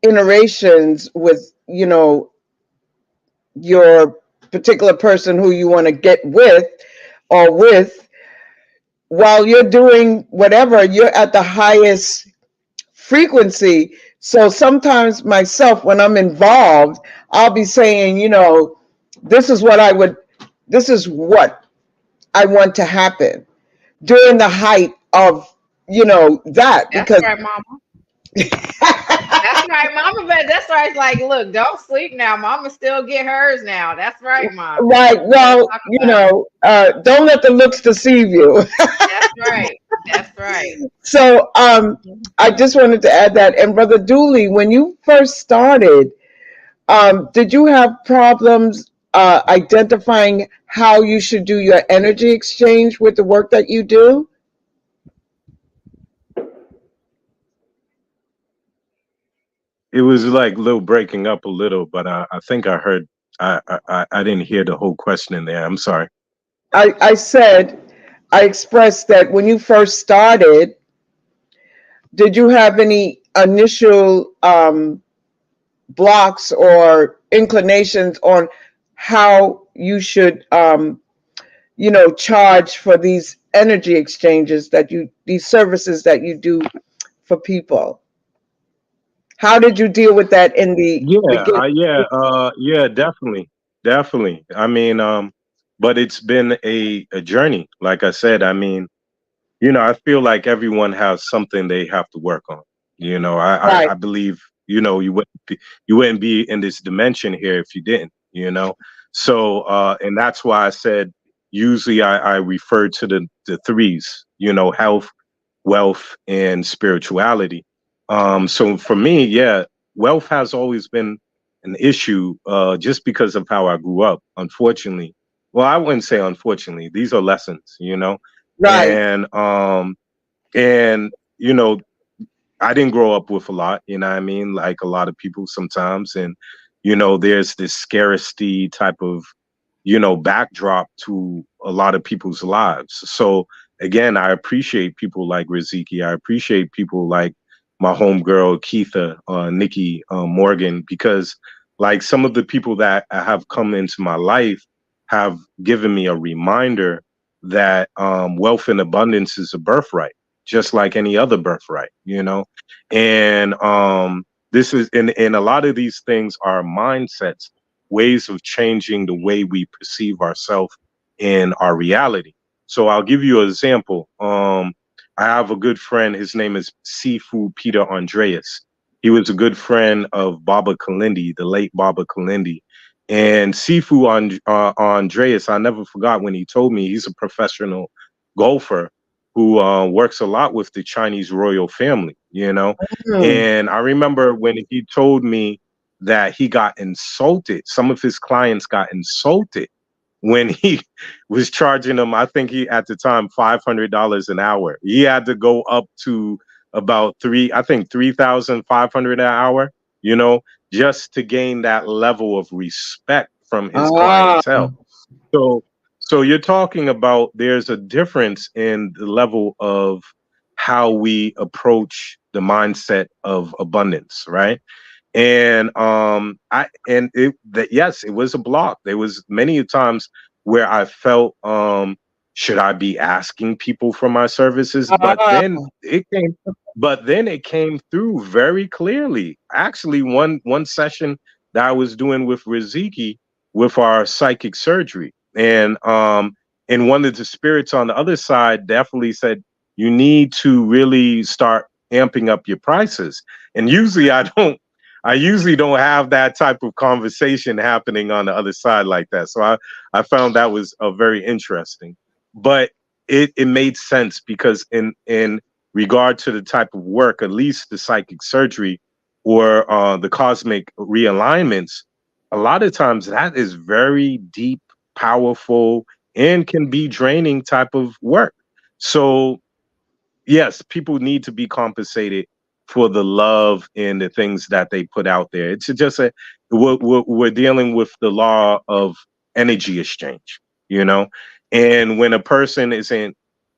iterations with your particular person who you want to get with or with, while you're doing whatever, you're at the highest frequency. So sometimes myself, when I'm involved, I'll be saying, this is what I would, this is what I want to happen during the height of, that, That's because right, mama. That's right, mama. But that's right. It's like, look, don't sleep now. Mama still get hers now. That's right, mom. right. We gotta Well, talk about it. don't let the looks deceive you. That's right. That's right. So I just wanted to add that. And Brother Dooley, when you first started, did you have problems identifying how you should do your energy exchange with the work that you do? It was like little breaking up a little, but I think I heard, I didn't hear the whole question in there. I'm sorry. I said, I expressed that when you first started, did you have any initial blocks or inclinations on how you should, charge for these energy exchanges these services that you do for people? How did you deal with that in the Yeah, beginning? yeah, definitely, definitely. I mean, but it's been a journey. Like I said, I mean, I feel like everyone has something they have to work on. Right. I believe, you wouldn't be in this dimension here if you didn't. So, and that's why I said usually I refer to the threes, health, wealth, and spirituality. So for me, yeah, wealth has always been an issue, just because of how I grew up, unfortunately. Well, I wouldn't say unfortunately. These are lessons. Right. And and you know, I didn't grow up with a lot, you know what I mean? Like a lot of people sometimes. And, there's this scarcity type of, backdrop to a lot of people's lives. So again, I appreciate people like Riziki. I appreciate people like my homegirl, Keitha, Nikki, Morgan, because like some of the people that have come into my life have given me a reminder that wealth and abundance is a birthright, just like any other birthright. And this is and a lot of these things are mindsets, ways of changing the way we perceive ourselves in our reality. So I'll give you an example. I have a good friend. His name is Sifu Peter Andreas. He was a good friend of Baba Kalindi, the late Baba Kalindi. And Andreas, I never forgot when he told me he's a professional golfer who works a lot with the Chinese royal family. Mm. And I remember when he told me that he got insulted, some of his clients got insulted when he was charging them. I think he at the time $500 an hour. He had to go up to about I think 3,500 an hour, you know, just to gain that level of respect from his Ah, clientele. So, so you're talking about there's a difference in the level of how we approach the mindset of abundance, right? And I and it that yes, it was a block. There was many times where I felt, should I be asking people for my services? ah, But then it came through very clearly. Actually, one session that I was doing with Riziki with our psychic surgery. And one of the spirits on the other side definitely said, you need to really start amping up your prices. And I usually don't have that type of conversation happening on the other side like that. So I found that was very interesting. But it made sense because in regard to the type of work, at least the psychic surgery or the cosmic realignments, a lot of times that is very deep, powerful, and can be draining type of work. So yes, people need to be compensated for the love and the things that they put out there. It's just we're dealing with the law of energy exchange. And when a person isn't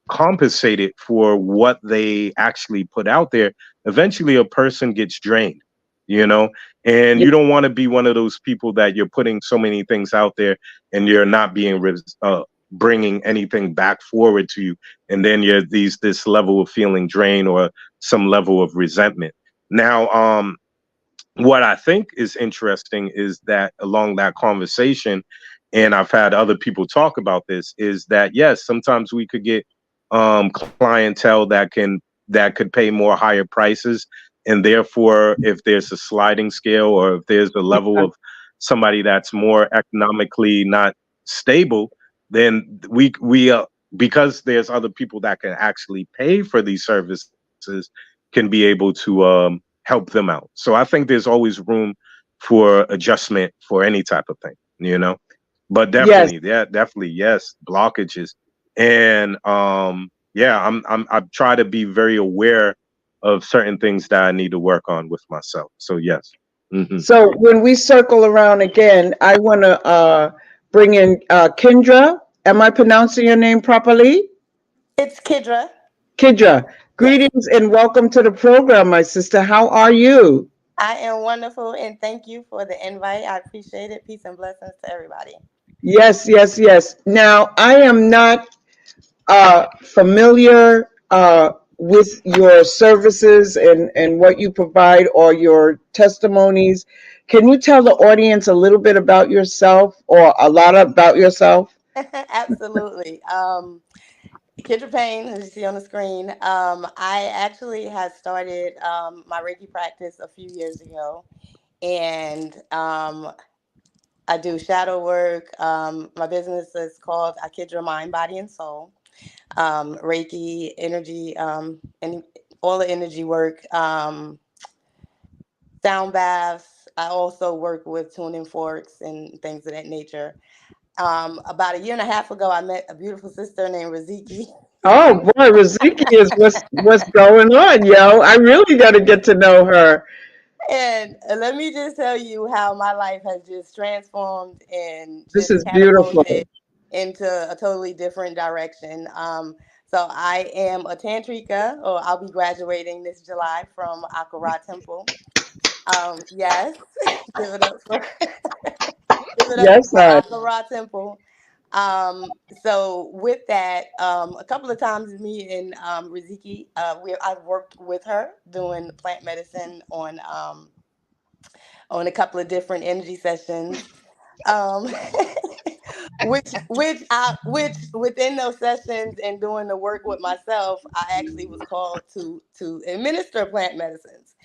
compensated for what they actually put out there, eventually a person gets drained, you know, and yeah, you don't want to be one of those people that you're putting so many things out there and you're not bringing anything back forward to you, and then you're this level of feeling drained or some level of resentment. Now, what I think is interesting is that along that conversation, and I've had other people talk about this, is that yes, sometimes we could get clientele that could pay more higher prices, and therefore, if there's a sliding scale or if there's a level of somebody that's more economically not stable, then we because there's other people that can actually pay for these services can be able to help them out. So I think there's always room for adjustment for any type of thing. But yes. definitely, yeah, definitely, yes, blockages. And yeah, I try to be very aware of certain things that I need to work on with myself. So yes. Hmm. So when we circle around again, I want to bring in Kendra. Am I pronouncing your name properly? It's Kidra. Kendra, Yes. greetings and welcome to the program, my sister. How are you? I am wonderful and thank you for the invite. I appreciate it. Peace and blessings to everybody. Yes, yes, yes. Now, I am not familiar with your services and what you provide or your testimonies. Can you tell the audience a little bit about yourself or a lot about yourself? Absolutely. Kidra Payne, as you see on the screen, I actually had started my Reiki practice a few years ago. And I do shadow work. My business is called I Kid Your Mind, Body, and Soul. Reiki, energy, and all the energy work. Sound baths. I also work with tuning forks and things of that nature. About a year and a half ago, I met a beautiful sister named Riziki. Oh boy, Riziki is what's going on, yo. I really got to get to know her. And let me just tell you how my life has just transformed and This just is beautiful. catapulted into a totally different direction. So I am a tantrika, or I'll be graduating this July from Akara Temple. Yes, give it up for give it up Yes, for sir. Akara Temple. So with that, a couple of times me and Riziki, I've worked with her doing plant medicine on a couple of different energy sessions. Um, which within those sessions and doing the work with myself, I actually was called to administer plant medicines.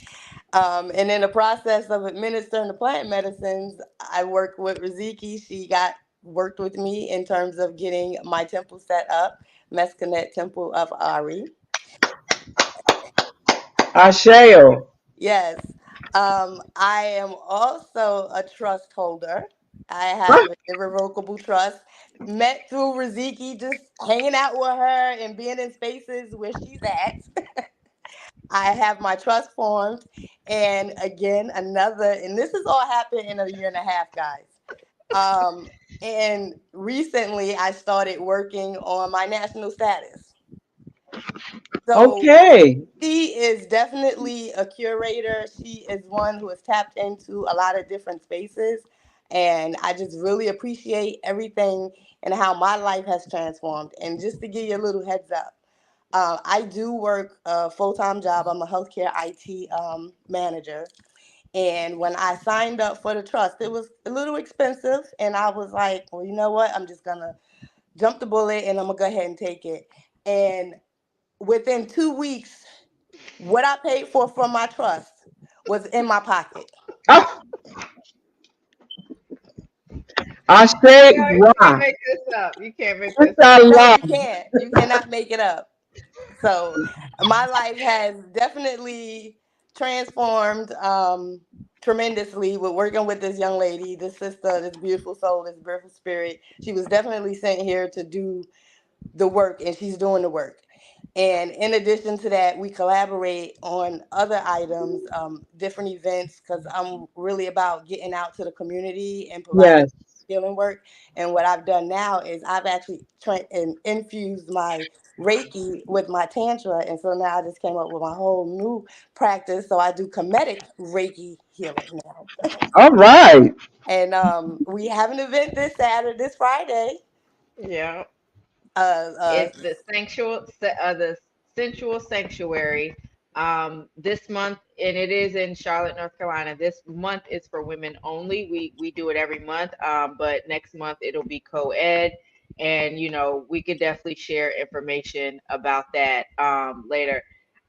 And in the process of administering the plant medicines, I worked with Riziki. She got worked with me in terms of getting my temple set up, Mescanet Temple of Ari. Asheo. Yes. I am also a trust holder. I Ah, have an irrevocable trust. Met through Riziki, just hanging out with her and being in spaces where she's at. I have my trust formed. And again, and this has all happened in a year and a half, guys. And recently I started working on my national status. So okay. she is definitely a curator. She is one who has tapped into a lot of different spaces. And I just really appreciate everything and how my life has transformed. And just to give you a little heads up, I do work a full time job. I'm a healthcare IT manager. And when I signed up for the trust, it was a little expensive. And I was like, well, you know what? I'm just going to jump the bullet and I'm going to go ahead and take it. And within 2 weeks, what I paid for from my trust was in my pocket. Ah, Ashe Yo, you can't Gwa. make this up. You can't make this up. No, Inshallah. you can't. You cannot make it up. So my life has definitely transformed tremendously with working with this young lady, this sister, this beautiful soul, this beautiful spirit. She was definitely sent here to do the work, and she's doing the work. And in addition to that, we collaborate on other items, different events, because I'm really about getting out to the community and providing Yes. healing work. And what I've done now is I've actually and infused my Reiki with my Tantra. And so now I just came up with my whole new practice. So I do Kemetic Reiki healing now. All right. And we have an event this Friday. Yeah. Uh, uh, It's the sensual sanctuary. This month, and it is in Charlotte, North Carolina. This month is for women only. We do it every month, but next month it'll be co-ed, and we could definitely share information about that later.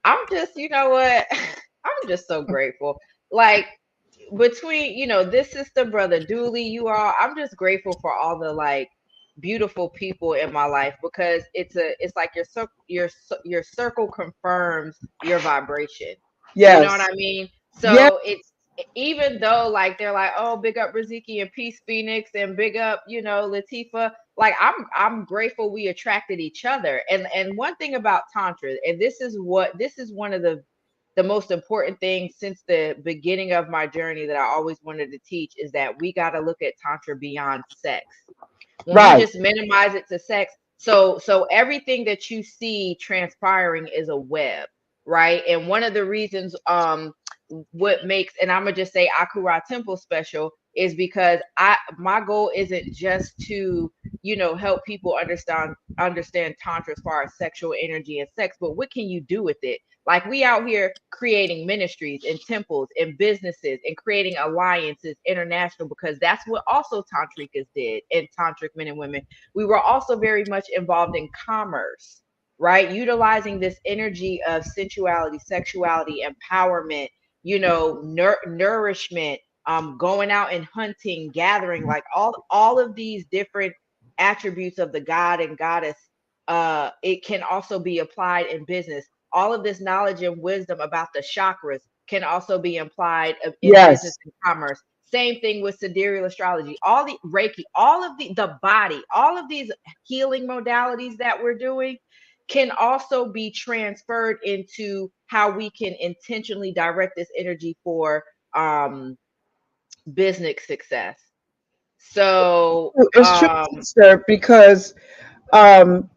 I'm just, you know what, I'm just so grateful. Like between this sister, brother Dooley, you all, I'm just grateful for all the like beautiful people in my life, because it's like your circle confirms your vibration. You know what Yes. I mean? Yes. So it's, even though like they're like, oh, big up Riziki and Peace Phoenix and big up, Latifa. Like I'm grateful we attracted each other. And one thing about Tantra, and this is one of the most important things since the beginning of my journey that I always wanted to teach, is that we got to look at Tantra beyond sex. When we Right. just minimize it to sex, so everything that you see transpiring is a web, right? And one of the reasons what makes, and I'm gonna just say Akura Temple special, is because my goal isn't just to help people understand tantra as far as sexual energy and sex, but what can you do with it? Like, we out here creating ministries and temples and businesses and creating alliances international, because that's what also tantrikas did, and tantric men and women. We were also very much involved in commerce, right? Utilizing this energy of sensuality, sexuality, empowerment, nourishment, going out and hunting, gathering, like all of these different attributes of the god and goddess. It can also be applied in business. All of this knowledge and wisdom about the chakras can also be applied in business Yes. and commerce. Same thing with sidereal astrology, all the Reiki, all of the body, all of these healing modalities that we're doing can also be transferred into how we can intentionally direct this energy for business success. So It's true, sister, because um,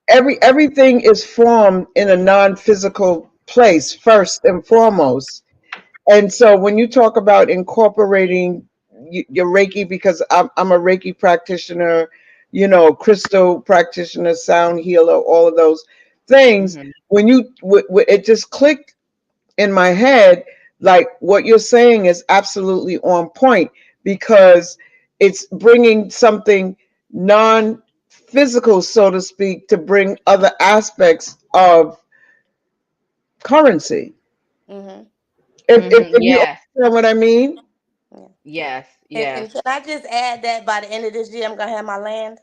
everything is formed in a non-physical place first and foremost. And so when you talk about incorporating your Reiki, because I'm a Reiki practitioner, crystal practitioner, sound healer, all of those things, mhm, when it just clicked in my head, like what you're saying is absolutely on point, because it's bringing something non-physical, so to speak, to bring other aspects of currency. Mm-hmm. If you yes, understand what I mean. Yeah. yes, And yes. can I just add that by the end of this year, I'm gonna have my land,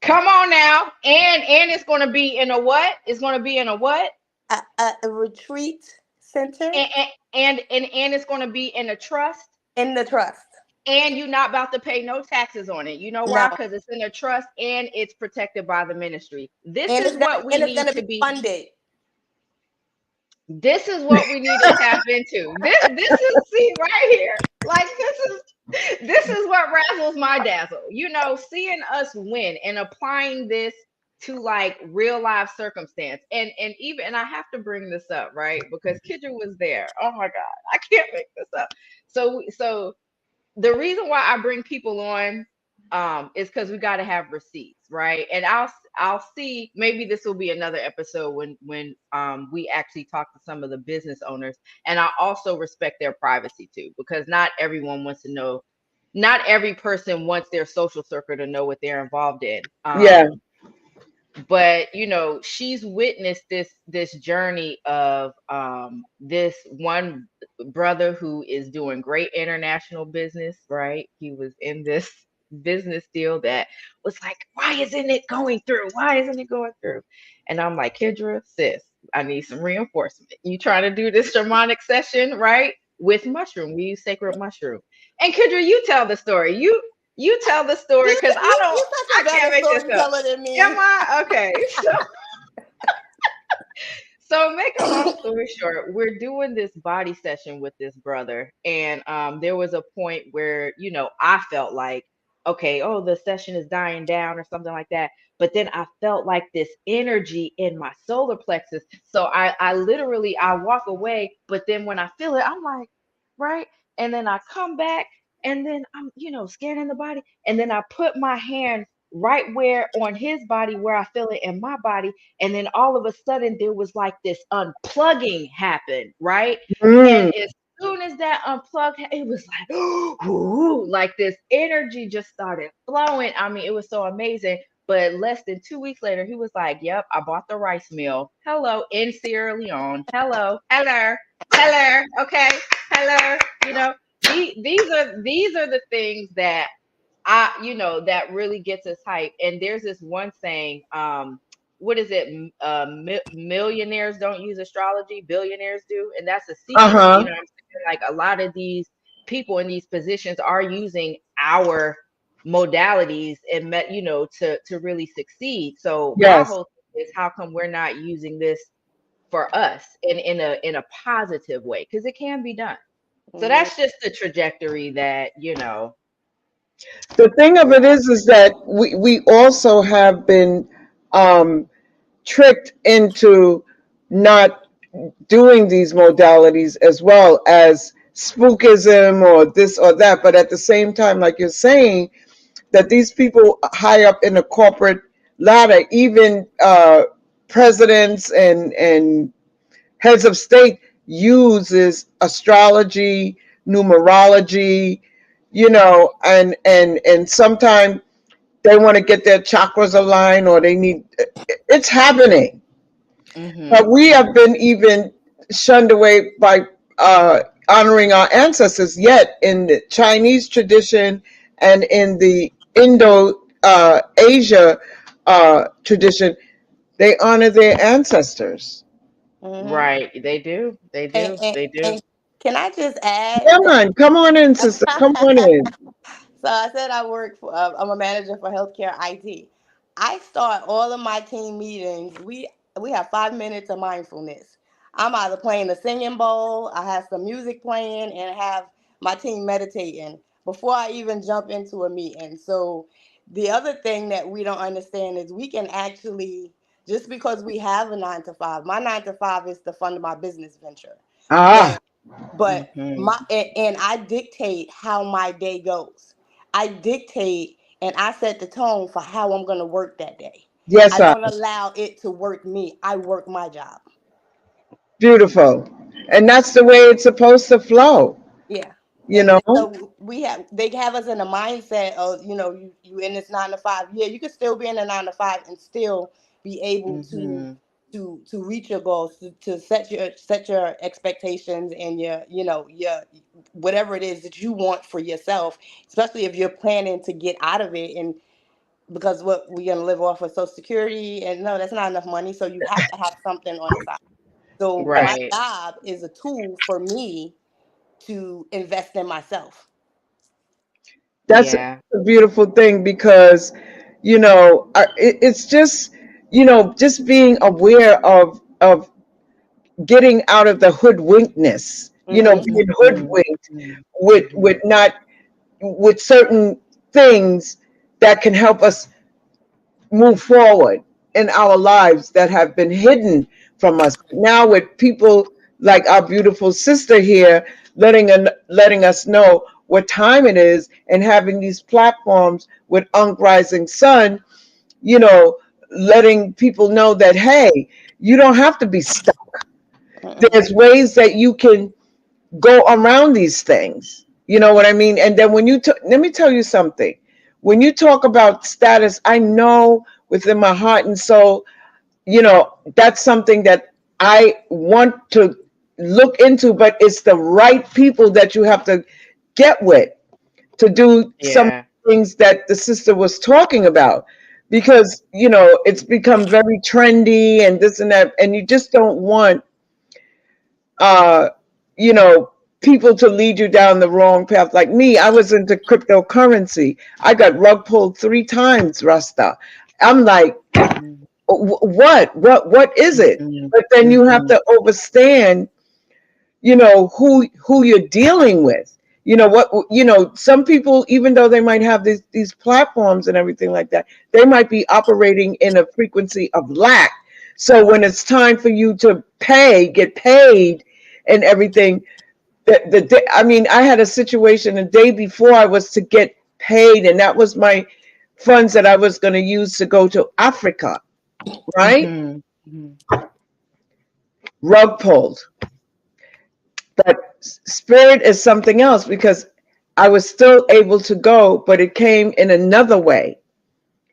Come on now. And it's gonna be in a what? It's gonna be in a what? a retreat center And and it's gonna be in a trust. in the trust. And you're not about to pay no taxes on it. You know No, why? Because it's in a trust and it's protected by the ministry. This and is what we it's need gonna to be be. funded. This is what we need to tap into. This is, see right here. Like this is what razzles my dazzle. Seeing us win and applying this to like real life circumstance. And I have to bring this up, right? Because Kidra was there. Oh my God. I can't make this up. So the reason why I bring people on is because we got to have receipts, right? And I'll see, maybe this will be another episode when we actually talk to some of the business owners, and I also respect their privacy too, because not everyone wants to know, not every person wants their social circle to know what they're involved in. Yeah. But she's witnessed this journey of this one brother who is doing great international business, right? He was in this business deal that was like, why isn't it going through? And I'm like, Kendra, sis, I need some reinforcement. You trying to do this shamanic session, right? With mushroom, we use sacred mushroom. And Kendra, you tell the story. You tell the story, because You're such a I can't better make this up. storyteller than Am me. I? Okay. So make a long story short, we're doing this body session with this brother. And there was a point where, I felt like, okay, oh, the session is dying down or something like that. But then I felt like this energy in my solar plexus. So I literally, I walk away, but then when I feel it, I'm like, right. And then I come back and then I'm, scanning the body. And then I put my hand right where on his body where I feel it in my body, and then all of a sudden there was like this unplugging happened, right? And Mm. as soon as that unplugged, it was like, ooh, like this energy just started flowing. I mean, it was so amazing. But less than 2 weeks later, he was like, yep, I bought the rice mill. Hello, in Sierra Leone. Hello. Okay, hello. These are the things that that really gets us hyped. And there's this one saying, what is it? Millionaires don't use astrology, billionaires do. And that's a secret. Uh-huh. What I'm saying? Like a lot of these people in these positions are using our modalities and to really succeed. So my Yes. whole thing is, how come we're not using this for us in a positive way? Because it can be done. So Mhm. that's just the trajectory that The thing of we're it is that we also have been um, tricked into not doing these modalities as well as spookism or this or that. But at the same time, like you're saying, that these people high up in the corporate ladder, even presidents and heads of state, uses astrology, numerology, and sometimes they want to get their chakras aligned, or they need, it's happening. hmm But we have been even shunned away by honoring our ancestors. Yet in the Chinese tradition and in the Indo Asia tradition, they honor their ancestors. Hmm. Right. They do. They And, do. and, They do. and can I just add Come on, come on in, sister. Come on that? in. So I said I work for. I'm a manager for healthcare IT. I start all of my team meetings. We have 5 minutes of mindfulness. I'm either playing a singing bowl, I have some music playing, and have my team meditating before I even jump into a meeting. So the other thing that we don't understand is we can actually, just because we have a 9 to 5. My 9 to 5 is to fund my business venture, Ah, but Hmm. my and I dictate how my day goes. I dictate and I set the tone for how I'm going to work that day. yes, I I. don't allow it to work me. I work my job. Beautiful. And that's the way it's supposed to flow, Yeah. you And know? so they have us in a mindset of, you in this 9 to 5. Yeah, you could still be in a 9 to 5 and still be able to Hmm. reach your goals, to set your expectations and your whatever it is that you want for yourself, especially if you're planning to get out of it. And because what we're gonna live off of Social Security, and no, that's not enough money. So you have to have something on the side. So my Right. job is a tool for me to invest in myself. That's Yeah. a beautiful thing because, it's just, just being aware of getting out of the hoodwinkedness, Hmm. being Hmm. hoodwinked with Hmm. not with certain things that can help us move forward in our lives that have been hidden from us. Now with people like our beautiful sister here letting us know what time it is and having these platforms with Unk Rising Sun, you know, letting people know that hey, you don't have to be stuck. Hmm. There's ways that you can go around these things. You know what I mean? And then let me tell you something. When you talk about status, I know within my heart and soul, that's something that I want to look into, but it's the right people that you have to get with to do some Yeah. things that the sister was talking about. Because, it's become very trendy and this and that, and you just don't want uh, you know, people to lead you down the wrong path. Like me, I was into cryptocurrency. I got rug pulled 3 times, Rasta. I'm like, Hmm. what is it? Hmm. But then you have Hmm. to understand, who you're dealing with. Some people, even though they might have these platforms and everything like that, they might be operating in a frequency of lack. So when it's time for you to get paid and everything, the day, I mean, I had a situation the day before I was to get paid, and that was my funds that I was going to use to go to Africa, right? Hmm. Hmm. Rug pulled. But spirit is something else because I was still able to go, but it came in another way.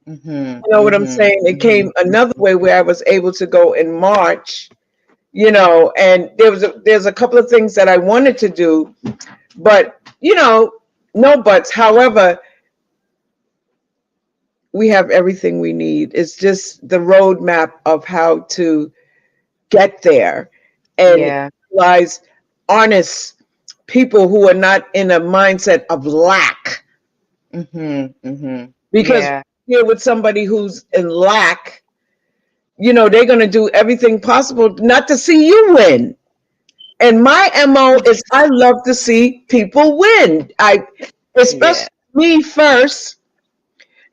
Hmm. You know what I'm saying? It came another way where I was able to go in March, and there's a couple of things that I wanted to do, but no buts. However, we have everything we need. It's just the roadmap of how to get there and Yeah. realize honest people who are not in a mindset of lack. Hmm. Hmm. Because Yeah. here with somebody who's in lack, they're going to do everything possible not to see you win. And my MO is I love to see people win. Yeah. Especially me first,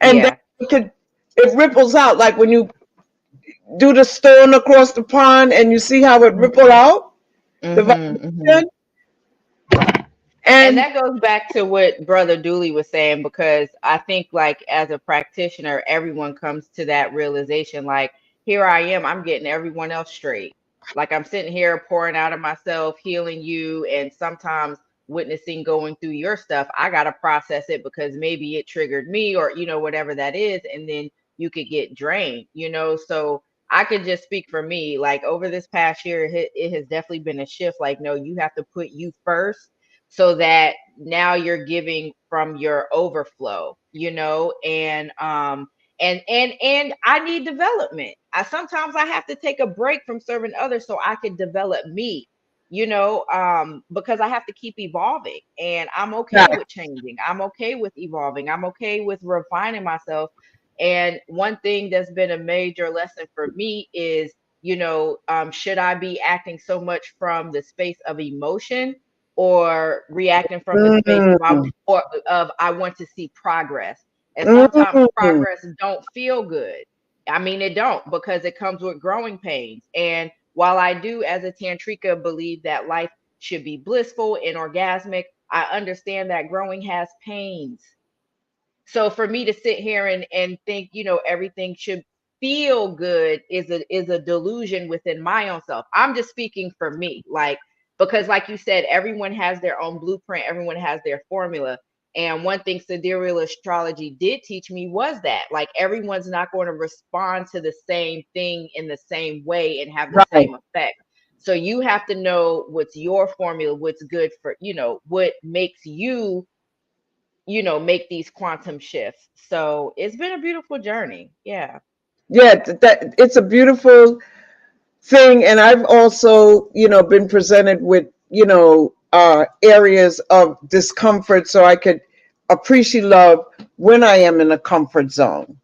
and then Yeah. it ripples out like when you do the stone across the pond and you see how it ripple out the Hmm. Hmm. vibration. And And that goes back to what Brother Dooley was saying, because I think, like, as a practitioner, everyone comes to that realization, like, here I am, I'm getting everyone else straight. Like, I'm sitting here pouring out of myself, healing you, and sometimes witnessing going through your stuff. I got to process it because maybe it triggered me, or, whatever that is. And then you could get drained. So I could just speak for me. Like over this past year, it has definitely been a shift. Like, no, you have to put you first so that now you're giving from your overflow, and I need development. I have to take a break from serving others so I can develop me, because I have to keep evolving, and I'm okay Right. with changing. I'm okay with evolving. I'm okay with refining myself. And one thing that's been a major lesson for me is, should I be acting so much from the space of emotion or reacting from the space of Mm, I want to see progress. And sometimes mm. progress don't feel good. I mean, it don't, because it comes with growing pains. And while I do, as a tantrika, believe that life should be blissful and orgasmic, I understand that growing has pains. So for me to sit here and think, everything should feel good is a delusion within my own self. I'm just speaking for me, like, because like you said, everyone has their own blueprint, everyone has their formula. And one thing sidereal astrology did teach me was that, like, everyone's not going to respond to the same thing in the same way and have the Right. same effect. So you have to know what's your formula, what's good for, what makes you, make these quantum shifts. So it's been a beautiful journey. Yeah. Yeah, that it's a beautiful thing. And I've also, been presented with, areas of discomfort so I could appreciate love when I am in a comfort zone.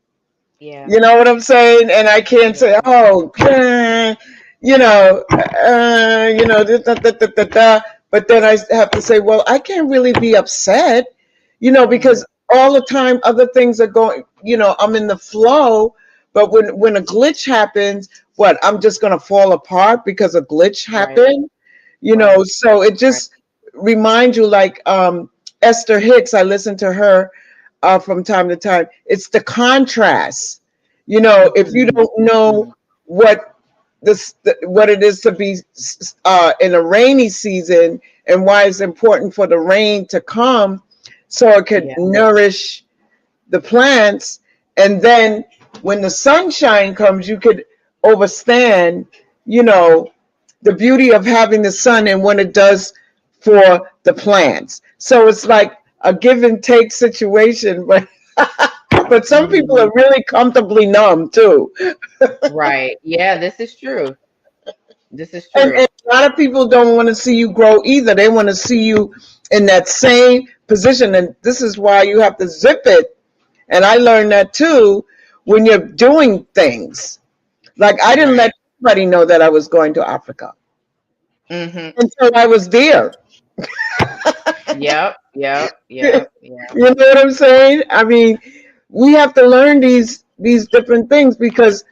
Yeah. You know what I'm saying? And I can't Yeah. say, oh, da, da, da, da, da. But then I have to say, well, I can't really be upset, Mm, because all the time other things are going, I'm in the flow. But when a glitch happens, what, I'm just going to fall apart because a glitch right. happened? Right. So it Right. just reminds you, like, Esther Hicks, I listen to her from time to time. It's the contrast. If you Mm, don't know mm, what what it is to be in a rainy season, and why it's important for the rain to come so it could yeah. nourish the plants, and then when the sunshine comes, you could overstand, you know, the beauty of having the sun and what it does for the plants. So it's like a give and take situation, but but some people Mm, are really comfortably numb too. right. Yeah, this is true. This is And true. a lot of people don't want to see you grow either. They want to see you in that same position. And this is why you have to zip it. And I learned that too when you're doing things. Like, I didn't let Right. anybody know that I was going to Africa Mm-hmm. until I was there. Yep. Yep. You Yep. Yeah. know what I'm saying? I mean, we have to learn these different things, because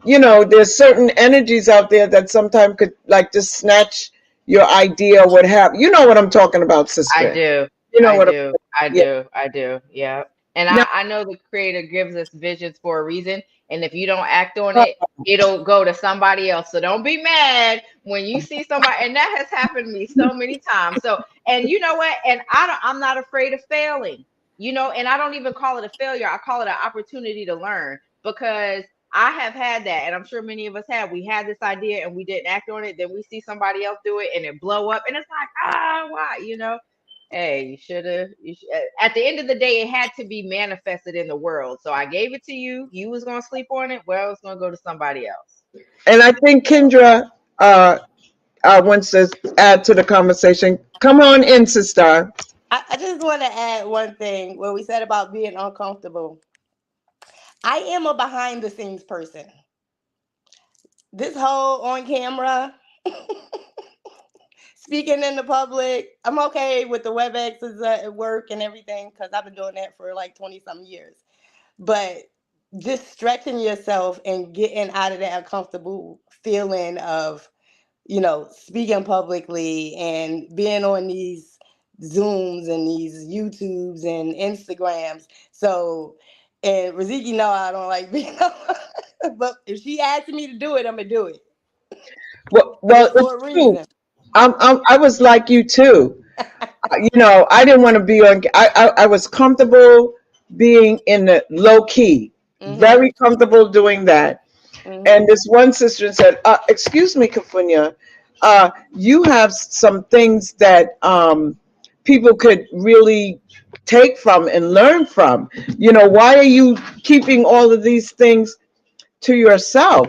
there's certain energies out there that sometimes could, like, just snatch your idea, what have you. Know what I'm talking about, I sister? do. You know I what I'm do. I Yeah. do. I do. Yeah. And Now, I know the creator gives us visions for a reason. And if you don't act on it, it'll go to somebody else. So don't be mad when you see somebody. And that has happened to me so many times. So, and you know what? And I'm not afraid of failing, and I don't even call it a failure. I call it an opportunity to learn, because I have had that. And I'm sure many of us have. We had this idea and we didn't act on it. Then we see somebody else do it and it blow up. And it's like, why, Hey, you should have. At the end of the day, it had to be manifested in the world. So I gave it to you. You was gonna sleep on it. Well, it's gonna go to somebody else. and I think Kendra wants to add to the conversation. Come on in, sister. I just want to add one thing what we said about being uncomfortable. I am a behind the scenes person. This whole on camera, speaking in the public, I'm okay with the WebExes at work and everything because I've been doing that for like 20 some years. But just stretching yourself and getting out of that uncomfortable feeling of, speaking publicly and being on these Zooms and these YouTubes and Instagrams. So, and Riziki know I don't like being but if she asks me to do it, I'm gonna do it. But Well, it's it's for a true. reason. I was like you too. I didn't want to be on. I was comfortable being in the low key, Mm-hmm. very comfortable doing that. And Mhm. this one sister said, "Excuse me, Kafunya, you have some things that people could really take from and learn from. Why are you keeping all of these things to yourself?"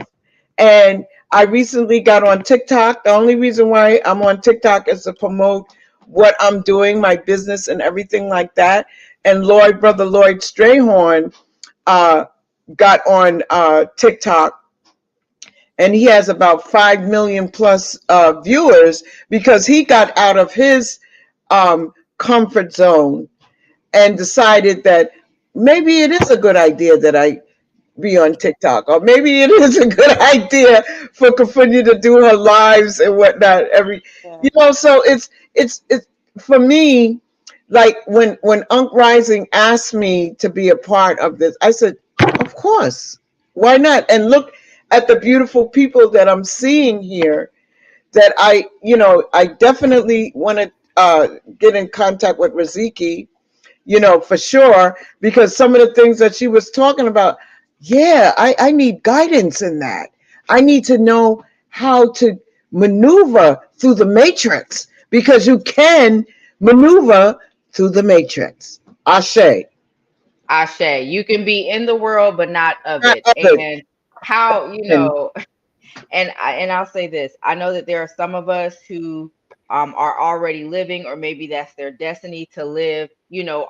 And I recently got on TikTok. The only reason why I'm on TikTok is to promote what I'm doing, my business, and everything like that. And Brother Lloyd Strayhorn, uh, got on TikTok, and he has about 5 million plus viewers because he got out of his comfort zone and decided that maybe it is a good idea that I be on TikTok, or maybe it is a good idea for Kafunya to do her lives and whatnot. Yeah. So it's for me. Like when Unk Rising asked me to be a part of this, I said, of course, why not? And look at the beautiful people that I'm seeing here. That I definitely want to get in contact with Riziki, for sure, because some of the things that she was talking about, yeah, I need guidance in that. I need to know how to maneuver through the matrix, because you can maneuver through the matrix. Ashe. Ashe, you can be in the world but not of Not it. of it. And how, And I'll say this. I know that there are some of us who are already living, or maybe that's their destiny to live,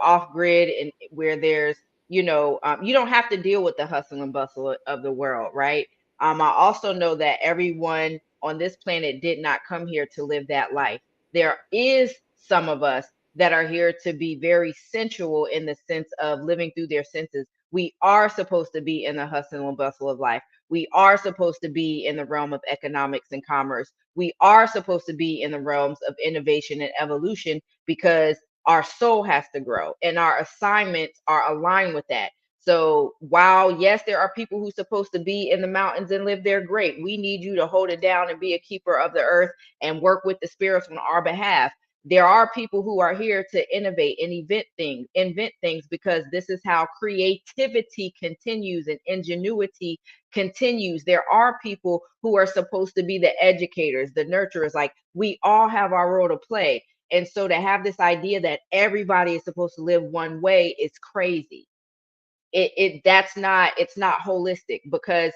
off grid, and where there's, you don't have to deal with the hustle and bustle of the world, right? I also know that everyone on this planet did not come here to live that life. There is some of us that are here to be very sensual in the sense of living through their senses. We are supposed to be in the hustle and bustle of life. We are supposed to be in the realm of economics and commerce. We are supposed to be in the realms of innovation and evolution, because our soul has to grow and our assignments are aligned with that. So while, yes, there are people who are supposed to be in the mountains and live there, great. We need you to hold it down and be a keeper of the earth and work with the spirits on our behalf. There are people who are here to innovate and invent things, because this is how creativity continues and ingenuity continues. There are people who are supposed to be the educators, the nurturers. Like, we all have our role to play. And so to have this idea that everybody is supposed to live one way is crazy. It's not holistic, because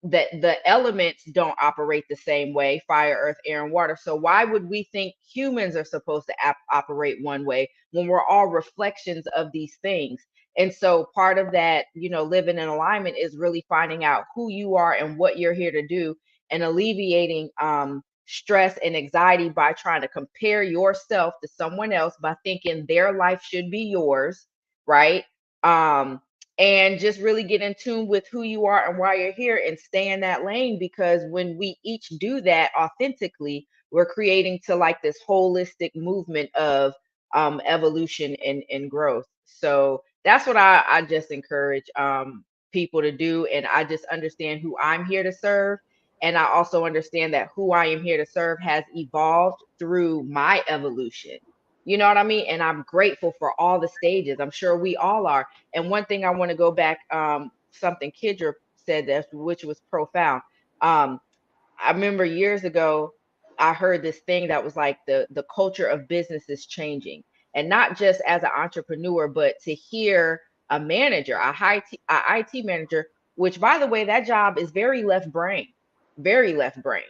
that the elements don't operate the same way: fire, earth, air, and water. So why would we think humans are supposed to operate one way when we're all reflections of these things? And so part of that, living in alignment, is really finding out who you are and what you're here to do, and alleviating stress and anxiety by trying to compare yourself to someone else by thinking their life should be yours, right? um and just really get in tune with who you are and why you're here, and stay in that lane, because when we each do that authentically, we're creating to like this holistic movement of evolution and growth. So that's what I just encourage people to do. And I just understand who I'm here to serve, and I also understand that who I am here to serve has evolved through my evolution. You know what I mean? And I'm grateful for all the stages. I'm sure we all are. And one thing I want to go back, something Kidra said that, which was profound. Um, I remember years ago, I heard this thing that was like the culture of business is changing, and not just as an entrepreneur, but to hear a manager, a IT manager, which, by the way, that job is very left brain, very left brain.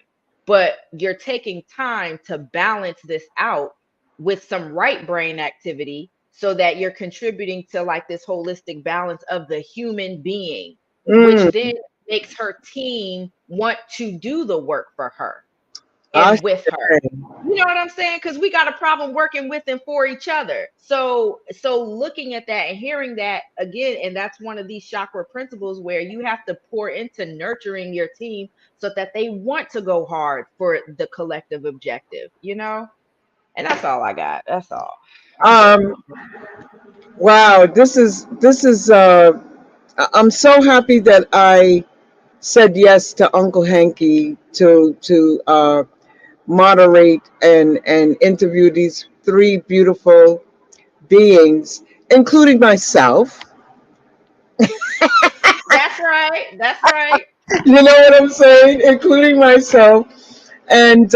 But you're taking time to balance this out with some right brain activity, so that you're contributing to like this holistic balance of the human being, which mm, then makes her team want to do the work for her Ashe. and with her. You know what I'm saying? Because we got a problem working with and for each other. So looking at that and hearing that again, and that's one of these chakra principles where you have to pour into nurturing your team so that they want to go hard for the collective objective. And that's all I got. That's all. I'm done. um wow, this is I'm so happy that I said yes to Uncle Hanky to moderate and interview these three beautiful beings, including myself. That's right. That's right. You know what I'm saying? Including myself. And,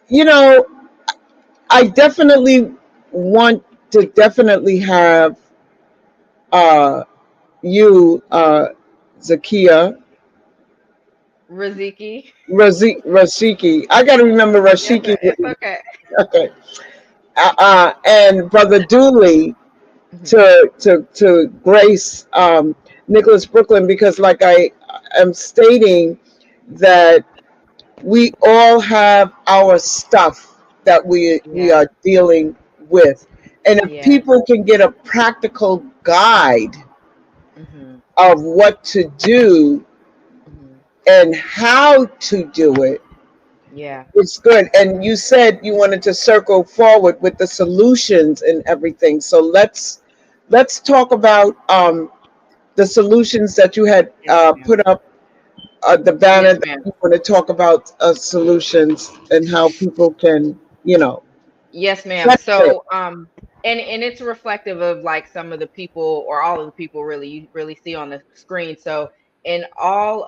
you know, I definitely want to definitely have uh, you, Zakia, Riziki. Rashiki. I got to remember Yes, Rashiki. it's okay. Okay. And Brother Dooley Mhm. to grace Nicholas Brooklyn, because like I am stating that we all have our stuff that we Yeah. are dealing with, and if Yes. people can get a practical guide Hmm. of what to do Hmm. and how to do it, Yeah. it's good. And you said you wanted to circle forward with the solutions and everything, so let's talk about the solutions that you had Yes, ma'am. put up, the banner Yes, that ma'am. you want to talk about solutions and how people can, you know, Yes, ma'am. benefit. So, and it's reflective of like some of the people or all of the people really you really see on the screen. So, in all,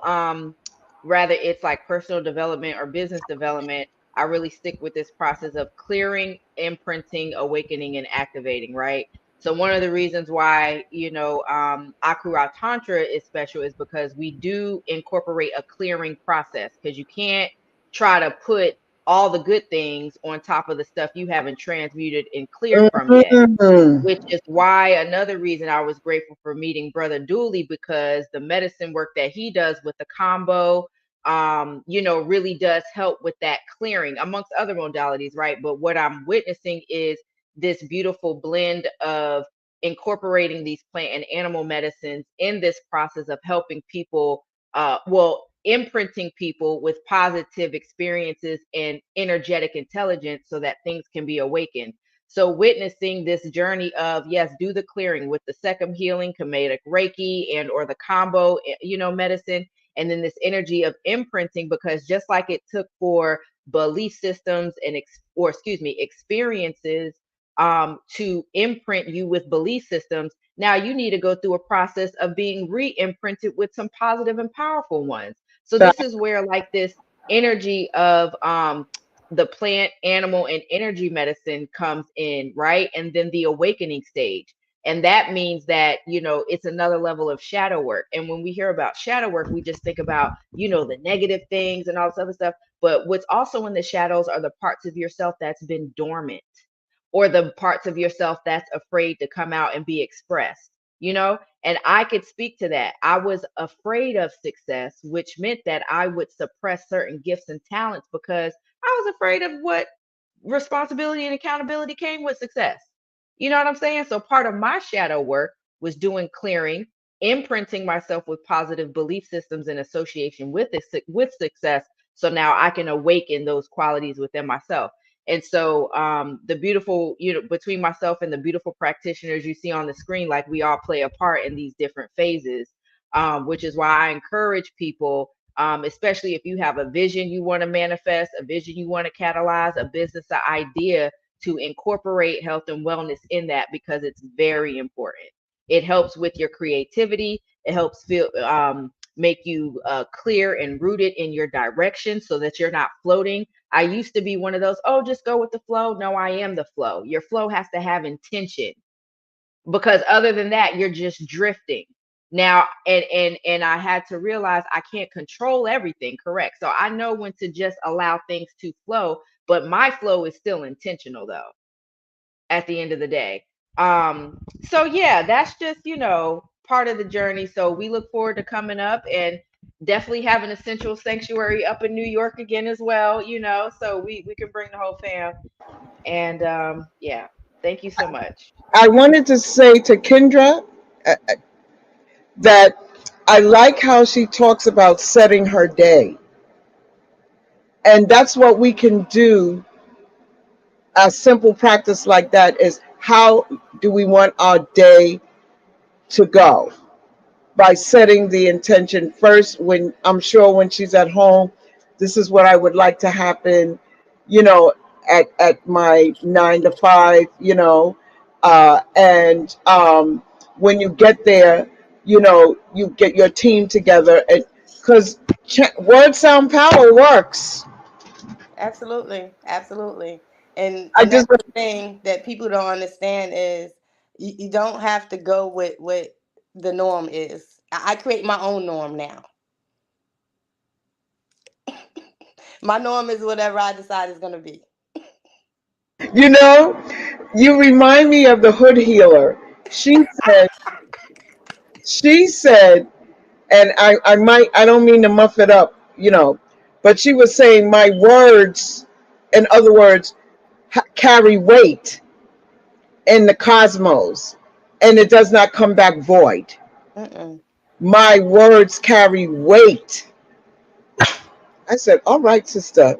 rather it's like personal development or business development, I really stick with this process of clearing, imprinting, awakening, and activating. Right. So, one of the reasons why Akura Tantra is special is because we do incorporate a clearing process because you can't try to put all the good things on top of the stuff you haven't transmuted and cleared from yet. Mm, Which is why another reason I was grateful for meeting Brother Dooley, because the medicine work that he does with the combo, really does help with that clearing amongst other modalities, right? But what I'm witnessing is this beautiful blend of incorporating these plant and animal medicines in this process of helping people, imprinting people with positive experiences and energetic intelligence so that things can be awakened. So witnessing this journey of, yes, do the clearing with the second healing, comedic Reiki and or the combo, medicine, and then this energy of imprinting, because just like it took for belief systems and experiences to imprint you with belief systems, now you need to go through a process of being re-imprinted with some positive and powerful ones. So that, this is where like this energy of the plant, animal, and energy medicine comes in, right? And then the awakening stage. And that means that, it's another level of shadow work. And when we hear about shadow work, we just think about, the negative things and all this other stuff. But what's also in the shadows are the parts of yourself that's been dormant, or the parts of yourself that's afraid to come out and be expressed, And I could speak to that. I was afraid of success, which meant that I would suppress certain gifts and talents because I was afraid of what responsibility and accountability came with success. You know what I'm saying? So part of my shadow work was doing clearing, imprinting myself with positive belief systems in association with with success. So now I can awaken those qualities within myself. And so the beautiful, between myself and the beautiful practitioners you see on the screen, like we all play a part in these different phases, which is why I encourage people, especially if you have a vision you want to manifest, a vision you want to catalyze, a business idea, to incorporate health and wellness in that, because it's very important. It helps with your creativity. It helps make you clear and rooted in your direction so that you're not floating. I used to be one of those, oh, just go with the flow. No, I am the flow. Your flow has to have intention, because other than that, you're just drifting. Now, and I had to realize I can't control everything, correct? So I know when to just allow things to flow, but my flow is still intentional though, at the end of the day. So yeah, that's just, part of the journey. So we look forward to coming up and definitely having a central sanctuary up in New York again as well, so we can bring the whole fam. And yeah, thank you so much. I wanted to say to Kendra uh, that I like how she talks about setting her day. And that's what we can do. A simple practice like that is, how do we want our day to go? By setting the intention first. When I'm sure when she's at home, this is what I would like to happen, you know, at my 9 to 5, and when you get there, you get your team together, and because word sound power works. Absolutely, absolutely. I And just that's the thing that people don't understand is you don't have to go with what the norm is. I create my own norm now. My norm is whatever I decide is going to be. you know you remind me of the hood healer. Said she said, and I don't mean to muff it up, but she was saying my words, in other words, carry weight in the cosmos, and it does not come back void. Mm-mm. My words carry weight. I said, all right, sister.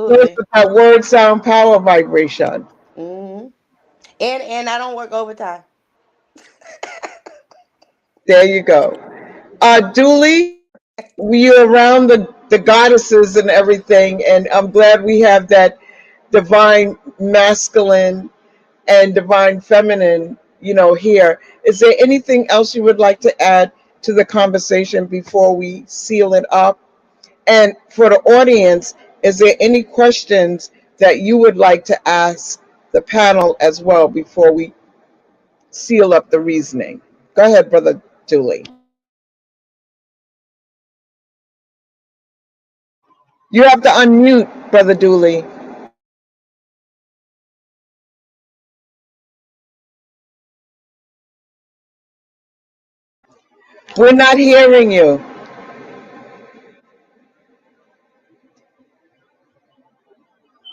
What Absolutely. is that word sound power vibration? Hmm. And I don't work overtime. There you go. Dooley, we're around the goddesses and everything, and I'm glad we have that divine masculine and divine feminine, here. Is there anything else you would like to add to the conversation before we seal it up? And for the audience, is there any questions that you would like to ask the panel as well before we seal up the reasoning? Go ahead, Brother Dooley. You have to unmute, Brother Dooley. We're not hearing you.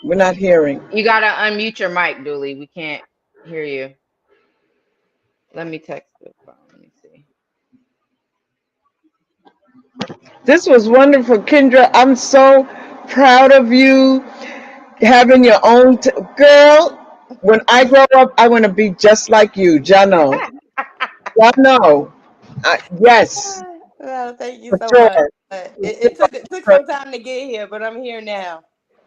We're not hearing. You gotta unmute your mic, Dooley. We can't hear you. Let me text the phone. Let me see. This was wonderful, Kendra. I'm so proud of you having your own girl. When I grow up, I want to be just like you, Jano. Jano. Yes, Well, thank you for so much. sure. But For it took sure. some time to get here, but I'm here now.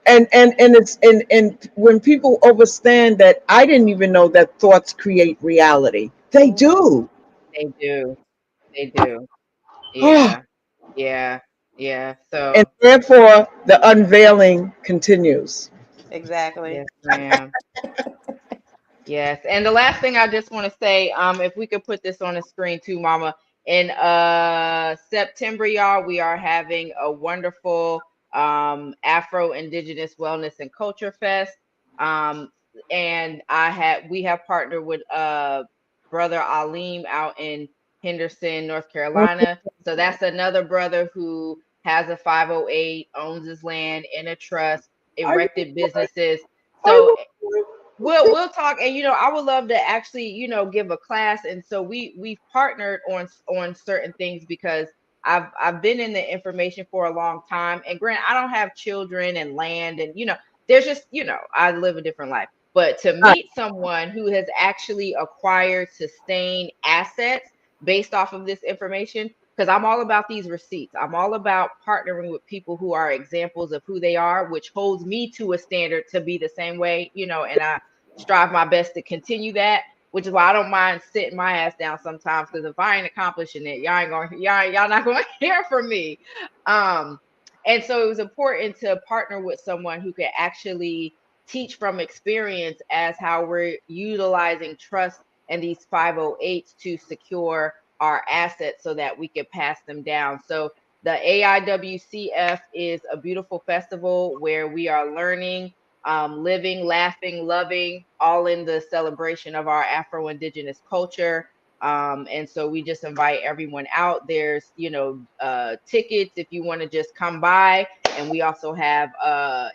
And it's and when people understand that, I didn't even know that thoughts create reality. They Mhm. do. They do. They do. And Yeah. Yeah. Yeah. So therefore the unveiling continues. Exactly. yes, ma'am. Yes. And the last thing I just want to say, if we could put this on the screen too, Mama. In September, y'all, we are having a wonderful Afro Indigenous Wellness and Culture Fest. Um, and we have partnered with brother Aleem out in Henderson, North Carolina. So that's another brother who has a 508, owns his land in a trust, I know, erected businesses. I So know. we'll talk, and I would love to actually give a class. And so we've partnered on certain things because I've been in the information for a long time. And grant, I don't have children and land, and there's just I live a different life. But to Right. meet someone who has actually acquired sustained assets based off of this information, because I'm all about these receipts. I'm all about partnering with people who are examples of who they are, which holds me to a standard to be the same way, and I strive my best to continue that, which is why I don't mind sitting my ass down sometimes, because if I ain't accomplishing it, y'all not gonna hear from me. Um, and so it was important to partner with someone who could actually teach from experience as how we're utilizing trust and these 508s to secure our assets so that we could pass them down. So the AIWCF is a beautiful festival where we are learning, living, laughing, loving, all in the celebration of our Afro Indigenous culture. And so we just invite everyone out. There's, tickets if you want to just come by. And we also have,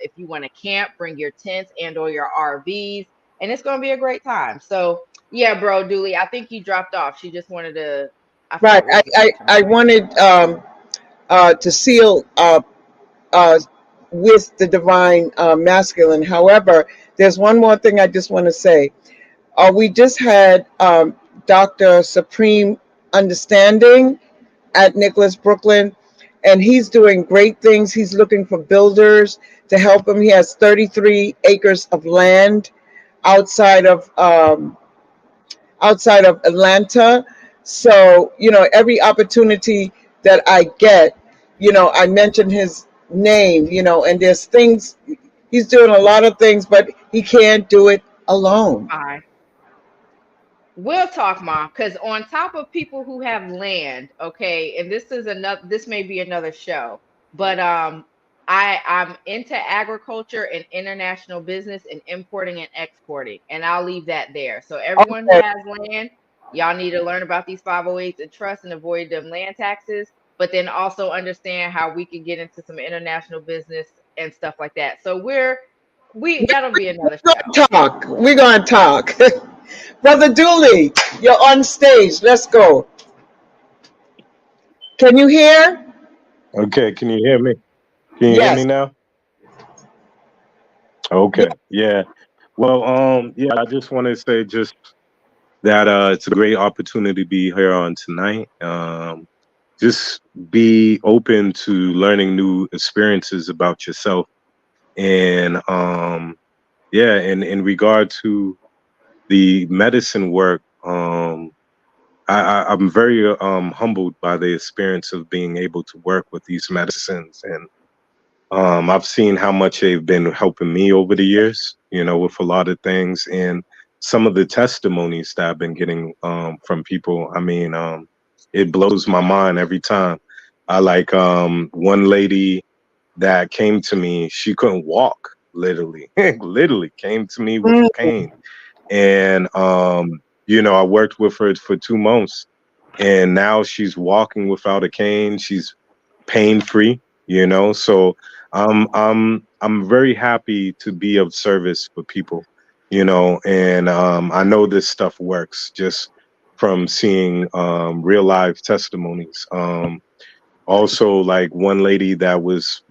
if you want to camp, bring your tents and or your RVs. And it's going to be a great time. So, yeah, bro, Dooley, I think you dropped off. She just wanted to, I Right. forgot what was the question. I wanted to seal uh, with the divine masculine. However, there's one more thing I just want to say. We just had Dr. Supreme Understanding at Nicholas Brooklyn, and he's doing great things. He's looking for builders to help him. He has 33 acres of land outside of outside of Atlanta. So, every opportunity that I get, I mention his name, and there's things, he's doing a lot of things, but he can't do it alone. Fine. We'll talk, Mom, because on top of people who have land, okay, and this may be another show, but I'm into agriculture and international business and importing and exporting, and I'll leave that there. So everyone who Okay. has land, y'all need to learn about these 508s and trusts and avoid them land taxes, but then also understand how we can get into some international business and stuff like that. So that'll be another show. We're going to talk. Brother Dooley, you're on stage. Let's go. Can you hear? Okay, can you hear me? Can you hear me Yes. now? Yeah. Okay, yeah. Well, yeah, I just want to say just that it's a great opportunity to be here on tonight. Just be open to learning new experiences about yourself, and yeah, and in regard to the medicine work, I'm very humbled by the experience of being able to work with these medicines, and I've seen how much they've been helping me over the years, with a lot of things, and some of the testimonies that I've been getting from people. I mean, it blows my mind every time. I like one lady that came to me. She couldn't walk, literally, literally came to me with Mm. pain, and I worked with her for 2 months, and now she's walking without a cane. She's pain free, so I'm very happy to be of service for people, and I know this stuff works just from seeing real life testimonies. Also, like one lady that was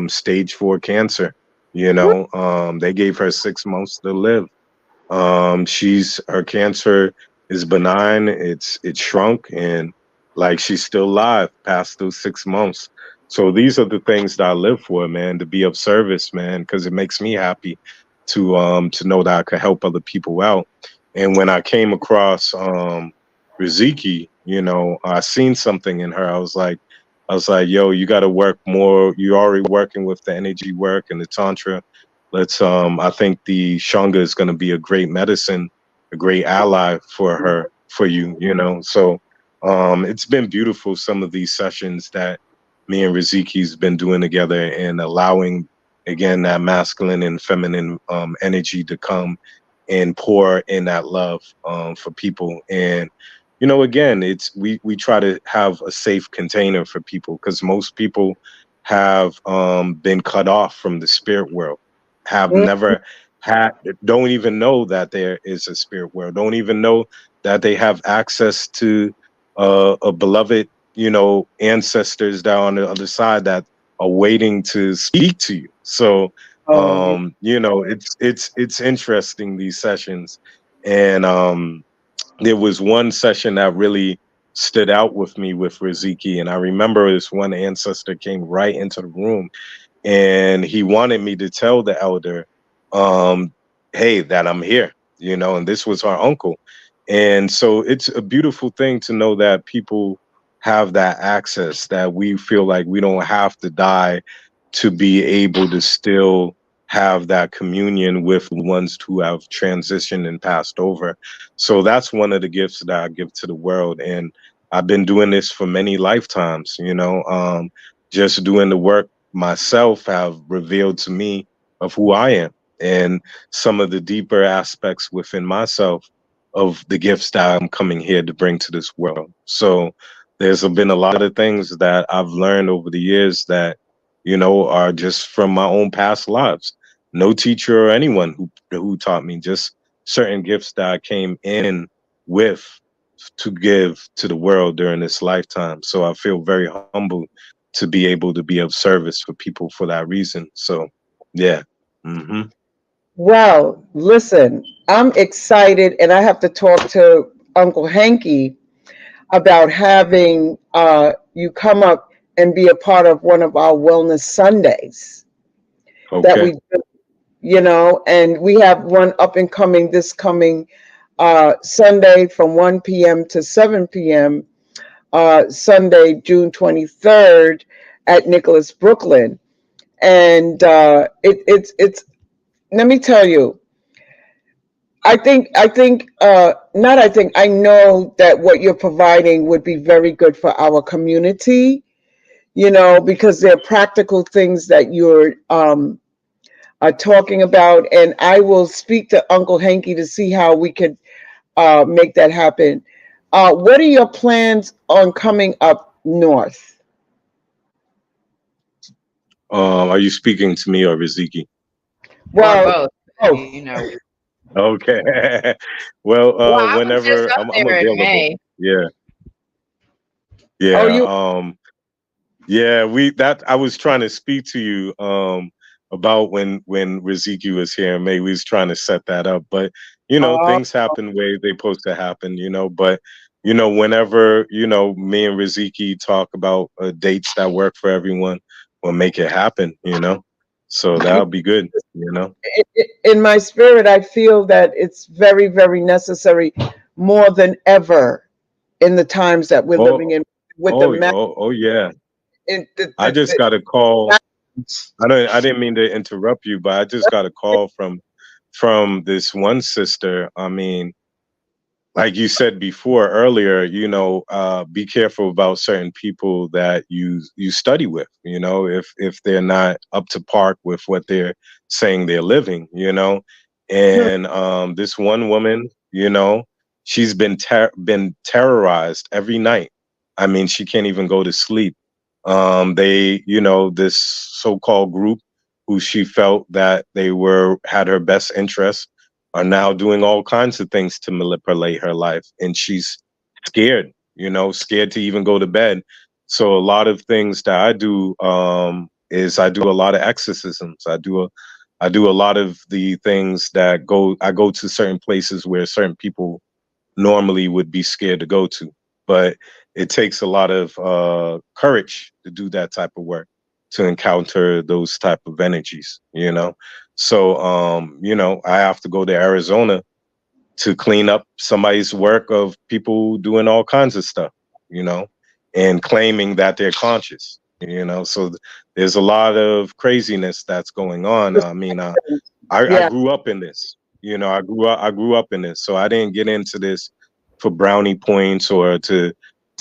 stage 4 cancer, they gave her 6 months to live. She's her cancer is benign. It's shrunk, and like she's still alive past those 6 months. So these are the things that I live for, man, to be of service, man, because it makes me happy to know that I could help other people out. And when I came across Riziki, I seen something in her. I was like, yo, you got to work more. You're already working with the energy work and the tantra. Let's I think the Shanga is going to be a great medicine, a great ally for her, for you, So it's been beautiful, some of these sessions that me and Riziki's been doing together, and allowing again that masculine and feminine energy to come and pour in that love for people. And again, we try to have a safe container for people, because most people have been cut off from the spirit world, have Mm. never had, don't even know that there is a spirit world, don't even know that they have access to a beloved, ancestors down on the other side that are waiting to speak to you. So Oh, yeah. it's interesting, these sessions. And there was one session that really stood out with me with Riziki, and I remember this one ancestor came right into the room, and he wanted me to tell the elder, um, hey, that I'm here, and this was our uncle. And so it's a beautiful thing to know that people have that access, that we feel like we don't have to die to be able to still have that communion with the ones who have transitioned and passed over. So that's one of the gifts that I give to the world. And I've been doing this for many lifetimes, just doing the work myself have revealed to me of who I am, and some of the deeper aspects within myself of the gifts that I'm coming here to bring to this world. So there's been a lot of things that I've learned over the years that, are just from my own past lives. No teacher or anyone who taught me, just certain gifts that I came in with to give to the world during this lifetime. So I feel very humbled to be able to be of service for people for that reason. So, yeah. Hmm. Well, listen, I'm excited, and I have to talk to Uncle Hanky about having you come up and be a part of one of our wellness Sundays that we Okay. do, and we have one up and coming this coming Sunday from 1 p.m. to 7 p.m. Sunday, June 23rd at Nicholas, Brooklyn. And it's let me tell you, I know that what you're providing would be very good for our community, because they're practical things that you're are talking about. And I will speak to Uncle Hanky to see how we could make that happen. What are your plans on coming up north? Are you speaking to me or Riziki? Or Well, both. You both. know, Okay. Well, well, I was just whenever up I'm there in available. May. Yeah. Oh, Yeah. you Yeah, we that I was trying to speak to you about when Riziki was here and May we was trying to set that up. But uh, things happen way they supposed to happen. But whenever, me and Riziki talk about dates that work for everyone, we'll make it happen. So that'll be good. in my spirit, I feel that it's very, very necessary, more than ever, in the times that we're living Oh, in, with the oh, oh, oh yeah. in I just got a call. the I didn't mean to interrupt you, but I just got a call from this one sister. I mean, like you said before earlier, be careful about certain people that you study with. If they're not up to par with what they're saying they're living. And this one woman, she's been terrorized every night. I mean, she can't even go to sleep. This so-called group who she felt that they had her best interest are now doing all kinds of things to manipulate her life. And she's scared to even go to bed. So a lot of things that I do is I do a lot of exorcisms. I do a lot of the things I go to certain places where certain people normally would be scared to go to. But it takes a lot of courage to do that type of work, to encounter those type of energies. So I have to go to Arizona to clean up somebody's work of people doing all kinds of stuff, you know, and claiming that they're conscious. So there's a lot of craziness that's going on. I mean, I yeah, grew up in this. I grew up in this. So I didn't get into this for brownie points or to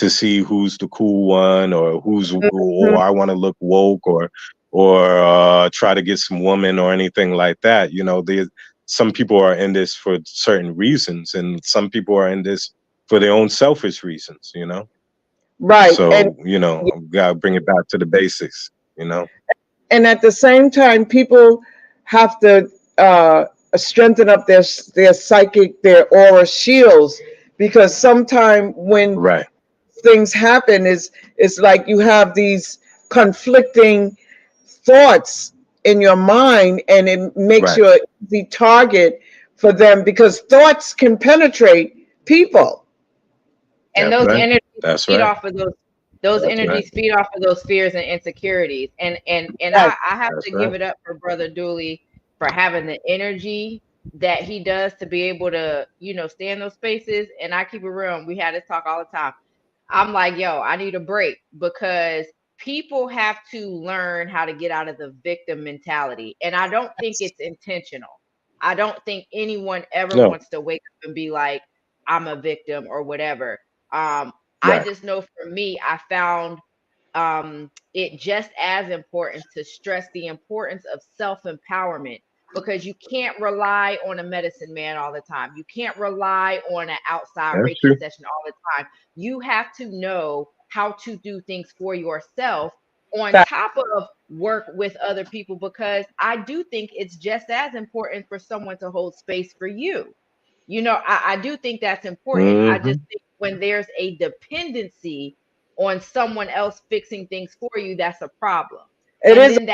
see who's the cool one or or mhm, I want to look woke or try to get some woman or anything like that. Some people are in this for certain reasons and some people are in this for their own selfish reasons. right. So, gotta bring it back to the basics. And at the same time, people have to strengthen up their psychic, their aura shields, because sometimes when Right, things happen, is it's like you have these conflicting thoughts in your mind, and it makes right. you an easy target for them, because thoughts can penetrate people. And That's those right. energies That's feed right. off of those That's right. energies feed off of those fears and insecurities. And Yes, I have That's to right. give it up for Brother Dooley for having the energy that he does to be able to, stay in those spaces. And I keep it real. We had this talk all the time. I'm like, yo, I need a break because people have to learn how to get out of the victim mentality. And I don't think it's intentional. I don't think anyone ever No. wants to wake up and be like, I'm a victim or whatever. Um, I Right. just know for me, I found it just as important to stress the importance of self empowerment because you can't rely on a medicine man all the time. You can't rely on an outside That's Reiki true. session all the time. You have to know how to do things for yourself on that top of work with other people because I do think it's just as important for someone to hold space for you. I do think that's important. I just Hmm. think when there's a dependency on someone else fixing things for you, that's a problem. it And is. then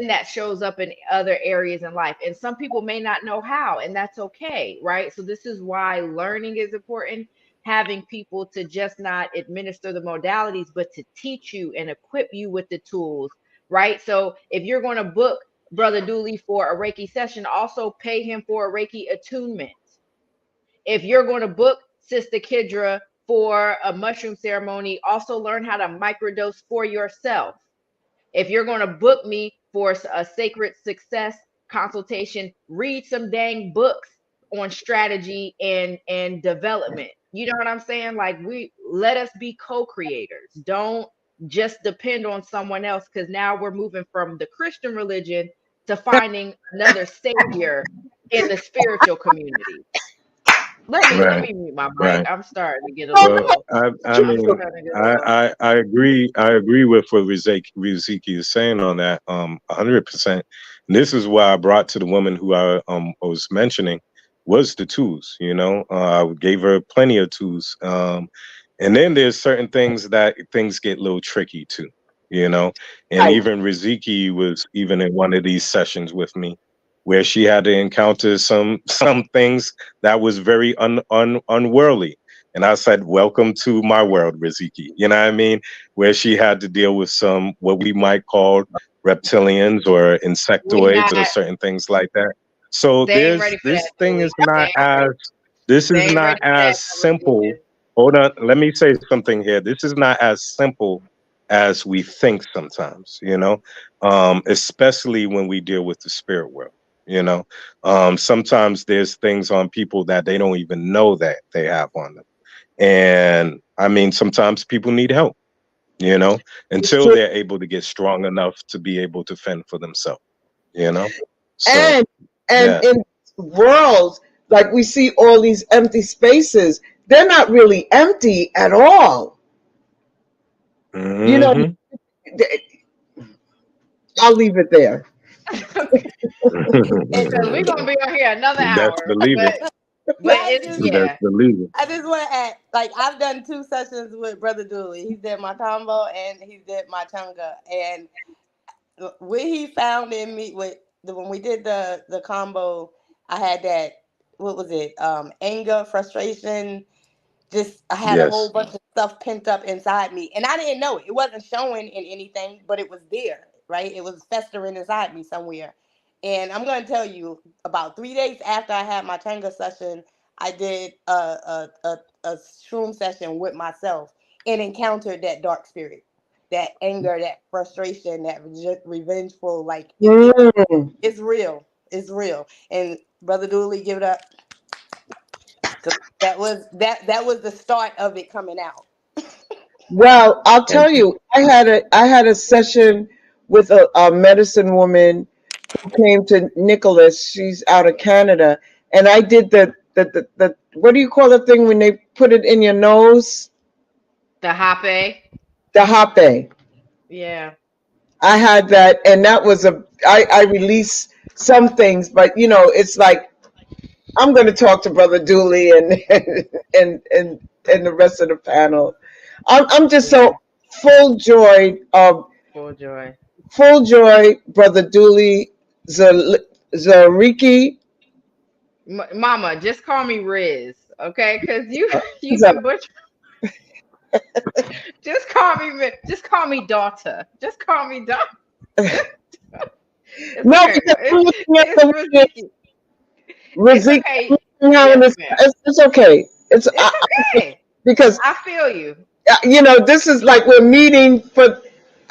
that shows up in other areas in life. And some people may not know how, and that's okay, right? So this is why learning is important. Having people to just not administer the modalities, but to teach you and equip you with the tools, right? So if you're going to book Brother Dooley for a Reiki session, also pay him for a Reiki attunement. If you're going to book Sister Kidra for a mushroom ceremony, also learn how to microdose for yourself. If you're going to book me for a sacred success consultation, read some dang books on strategy and development. You know what I'm saying? Like, we let us be co-creators. Don't just depend on someone else, because now we're moving from the Christian religion to finding another savior in the spiritual community. Let Right. me mute my mic. Right. I'm starting to get a Well, little. I I'm mean, starting to get a little. I agree. I agree with what Riziki is saying on that, 100%. And this is why I brought to the woman who I was mentioning was the tools. You know, I gave her plenty of tools. And then there's certain things that things get a little tricky too. You know, and Right. even Riziki was even in one of these sessions with me, where she had to encounter some things that was very unworldly. And I said, "Welcome to my world, Riziki." You know what I mean? Where she had to deal with some what we might call reptilians or We insectoids or not. certain things like that. So They ain't ready for that, this thing Julie. is not They ain't as ready. this They is ain't not ready for that as simple. conversation. Hold on, let me say something here. This is not as simple as we think sometimes, you know, especially when we deal with the spirit world. You know, sometimes there's things on people that they don't even know that they have on them. And I mean, sometimes people need help, you know, It's until true. they're able to get strong enough to be able to fend for themselves, you know? So, And yeah. in worlds, like we see all these empty spaces, they're not really empty at all. You know, Hmm. I'll leave it there. Because we're gonna be on here another Best hour. believe it. But I it's, just Best yeah. believe it. I just want to add, like, I've done 2 sessions with Brother Dooley. He did my combo and he did my chunga. And what he found in me with when we did the combo, I had that, what was it? Anger, frustration, just I had a whole Yes. bunch of stuff pent up inside me, and I didn't know it. It wasn't showing in anything, but it was there, right? It was festering inside me somewhere. And I'm going to tell you, about 3 days after I had my Tenga session, I did a shroom session with myself and encountered that dark spirit, that anger, that frustration, that revengeful. Like Mm. it's real. It's real. And Brother Dooley, give it up. That was the start of it coming out. Well, I'll Thank tell you. you, I had a session with a medicine woman who came to Nicholas. She's out of Canada, and I did the what do you call the thing when they put it in your nose? The hape. The hape. Yeah. I had that, and that was I released some things, but it's like I'm going to talk to Brother Dooley and and the rest of the panel. I'm just Yeah. so full joy of Full joy. full joy, Brother Dooley Zariki. Mama, just call me Riz, okay? Because you've So, been butchering. Just call me daughter. Just call me daughter. It's no, okay. because I'm looking at It's the way Riziki. It's Riziki okay. having Yes, this. ma'am. It's okay. It's okay. Because I feel you. this is like we're meeting for.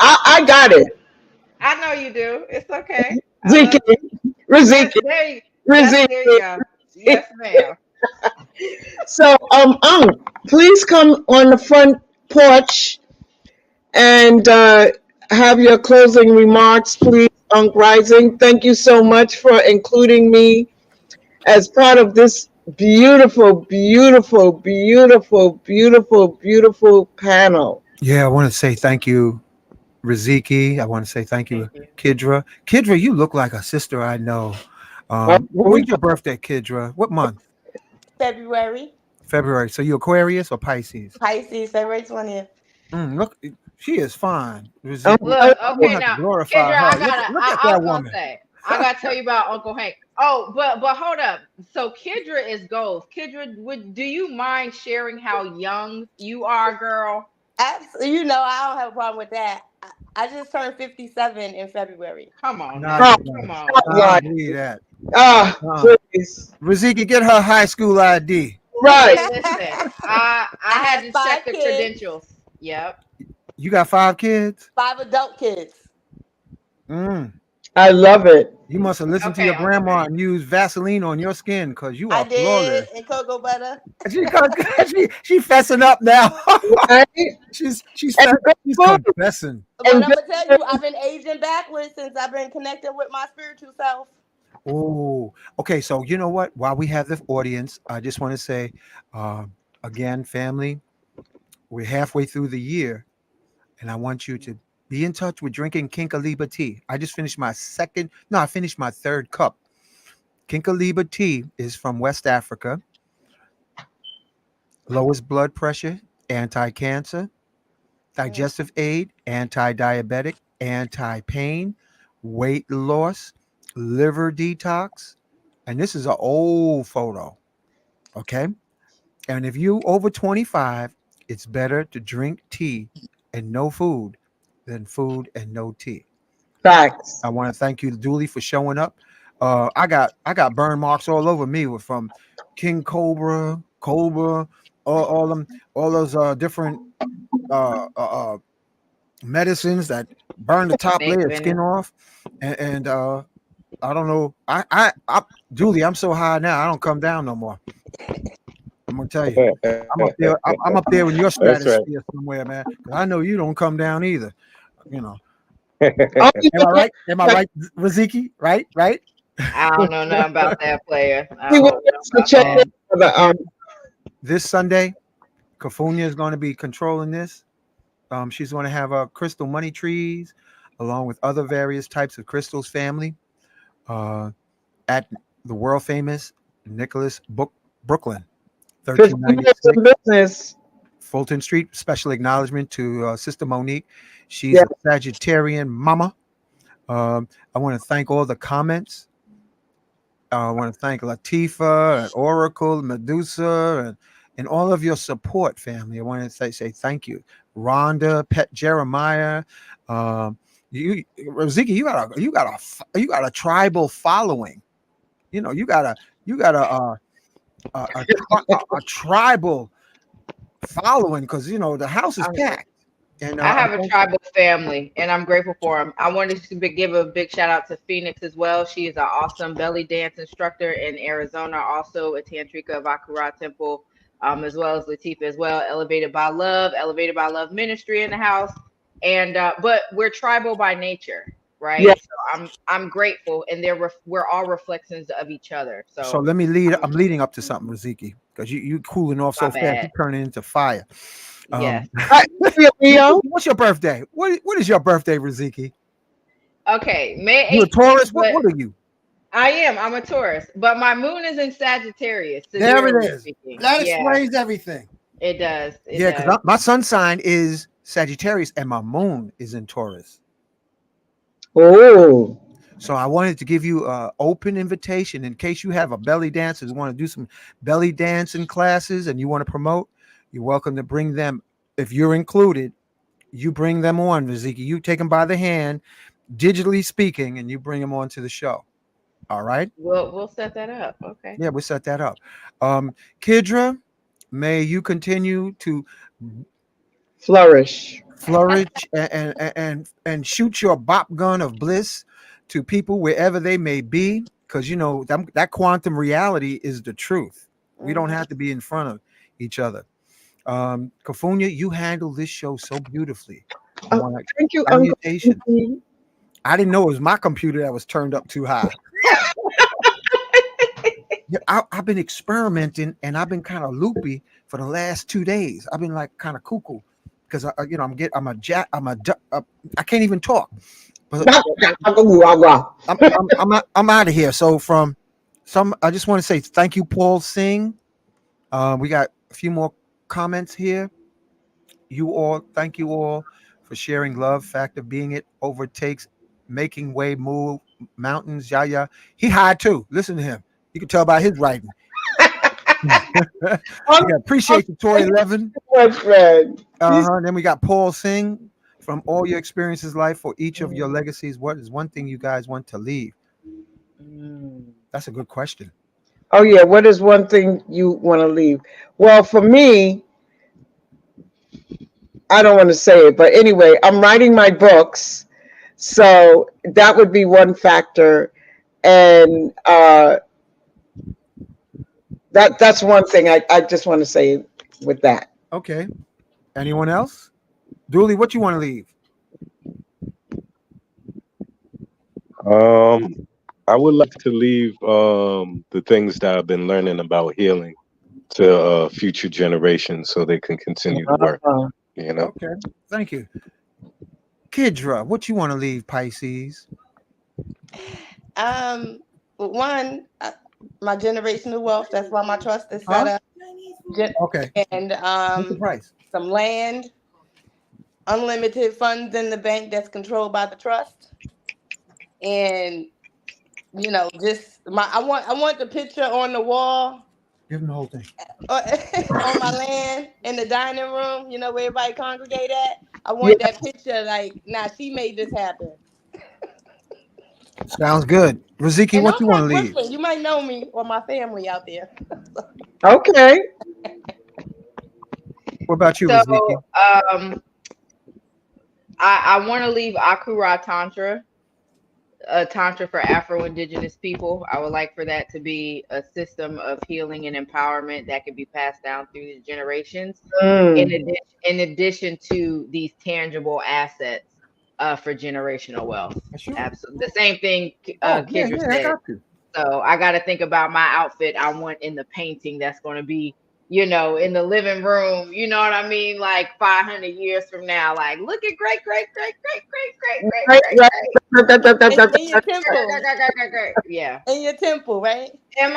I got it. I know you do. It's okay. I Ziki, love you. Riziki, There you Riziki. go. Yes, ma'am. So, please come on the front porch and have your closing remarks, please, Unc Rising. Thank you so much for including me as part of this beautiful, beautiful, beautiful, beautiful, beautiful panel. Yeah, I want to say thank you, Riziki. I want to say thank Thank you, you. Kidra. Kidra, you look like a sister I know. We When's your birthday, Kidra? What month? February, February. So you Aquarius or Pisces? Pisces, February 20th. Look, she is fine, um, Riziki. Look, I'm gonna okay, have to now, glorify Kendra, her. Look at I that was gonna woman. say, I gotta tell you about Uncle Hank. Oh, but hold up. So Kendra is gold. Kendra, do you mind sharing how young you are, girl? Absolutely, I don't have a problem with that. I just turned 57 in February. Come on Nah, oh, now. you Come don't. on. I line. don't believe that. Ah, Uh, please. Riziki, get her high school ID. Right. Hey, listen, I I had have to check five the kids, credentials. Yep. You got 5 kids? five adult kids. Mm. I love it. You must have listened to Okay, your Uncle grandma Ray. and used Vaseline on your skin because you I are did, flawless. and cocoa butter. She, she fessing up now. Right? She's And good she's food. confessing. But And I'm good gonna tell you, I've been aging backwards since I've been connecting with my spiritual self. Oh, okay. So you know what? While we have the audience, I just want to say, uh, again, family, we're halfway through the year, and I want you to be in touch with drinking Kinkaliba tea. I just finished my second. No, I finished my third cup. Kinkaliba tea is from West Africa. Lowers blood pressure, anti-cancer, Mm. digestive aid, anti-diabetic, anti-pain, weight loss, liver detox, and this is an old photo. Okay. And if you over 25, it's better to drink tea and no food than food and no tea. facts. I want to thank you, Dooley, for showing up. I got burn marks all over me from King Cobra, all them, all those different uh, uh, uh, medicines that burn the top Snake layer of skin venom. off, and I don't know. Julie, I'm so high now. I don't come down no more. I'm gonna tell you. I'm up there. I'm up there in your That's right. stratosphere somewhere, man. 'Cause I know you don't come down either. You know. Oh, you Am know I what? right? Am I right, Riziki? Right? Right? I don't know nothing about that player. I He don't wants know nothing to about check in that. for the Again, this Sunday, Kafunya is going to be controlling this. She's going to have crystal money trees, along with other various types of crystals family, uh, at the world famous Nicholas Book Brooklyn, Christina is in 1396 business. Fulton Street. Special acknowledgement to Sister Monique. She's Yeah. a Sagittarian mama. I want to thank all the comments. I want to thank Latifa and Oracle, Medusa, and all of your support, family. I want to say thank you, Rhonda, Pet Jeremiah. Um, Riziki, you got a tribal following. You got a tribal following because the house is I, packed. And I have a tribal family, and I'm grateful for them. I wanted to give a big shout out to Phoenix as well. She is an awesome belly dance instructor in Arizona, also a Tantrika of Akura Temple, as well as Latifa as well. Elevated by Love Ministry in the house, and but we're tribal by nature, Yeah. right? So I'm grateful, and we're all reflections of each other. so So let me lead. I'm I'm leading up to something, Riziki, because you cooling off my so fast. You bad. turning into fire. Yes. I, Leo, What's your birthday? What is your birthday, Riziki? Okay, May You a 18th, Taurus? What but what are you? I am. I'm a Taurus, but my moon is in Sagittarius, There sidereally it is. speaking. That Yeah, explains everything. it does. It Yeah, because does. my sun sign is Sagittarius and my moon is in Taurus. oh, So I wanted to give you an open invitation in case you have a belly dancer who want to do some belly dancing classes and you want to promote. You're welcome to bring them. If you're included, you bring them on, Riziki. You take them by the hand, digitally speaking, and you bring them on to the show. All right. We'll set that up. Okay. Yeah, we set that up. Kidra, may you continue to flourish. flourish and shoot your bop gun of bliss to people wherever they may be, because that quantum reality is the truth. We don't Mhm. have to be in front of each other. Kafunya, you handle this show so beautifully. I Oh, want to thank you, Uncle. salutations. I didn't know it was my computer that was turned up too high. Yeah, I've been experimenting and I've been kind of loopy for the last 2 days. I've been like kind of cuckoo because I can't even talk. But I'm out of here. So I just want to say thank you, Paul Singh. We got a few more comments here. Thank you all for sharing love. Fact of being it overtakes making way move mountains. Yeah. He high too. Listen to him. You can tell by his writing. Yeah, appreciate you, Tori Levin. My friend. Then we got Paul Singh. From all your experiences, life for each of your legacies, what is one thing you guys want to leave? Mm. That's a good question. Oh yeah, what is one thing you want to leave? Well, for me, I don't want to say it, but anyway, I'm writing my books, so that would be one factor, and that's one thing I just want to say with that. Okay. Anyone else? Dooley, what you want to leave? I would like to leave the things that I've been learning about healing to future generations so they can continue to work, Uh, you know. Okay. Thank you. Kidra, what you want to leave, Pisces? Um, one, my generational wealth. That's why my trust is set Huh? up. Okay. And What's the price? some land, unlimited funds in the bank that's controlled by the trust, and just I want the picture on the wall Give them the whole thing. on my land in the dining room. Where everybody congregate at. I yeah. want that picture. Like, nah, she made this happen. Sounds good. Riziki, And what I'm you want to from leave? Brooklyn. You might know me or my family out there. Okay. What about you, So Riziki? I want to leave Akura Tantra, a Tantra for Afro-Indigenous people. I would like for that to be a system of healing and empowerment that can be passed down through the generations. Mm. In addition to these tangible assets for generational wealth. Sure. Absolutely. The same thing Oh, yeah, Kendra yeah, I said. got you. So I got to think about my outfit I want in the painting that's going to be, in the living room, you know what I mean? Like 500 years from now, like, look at great, great, great, great, great, great, great, Right, great, right. great, In your great, temple. great, great, great, great. Yeah. In your temple, right? And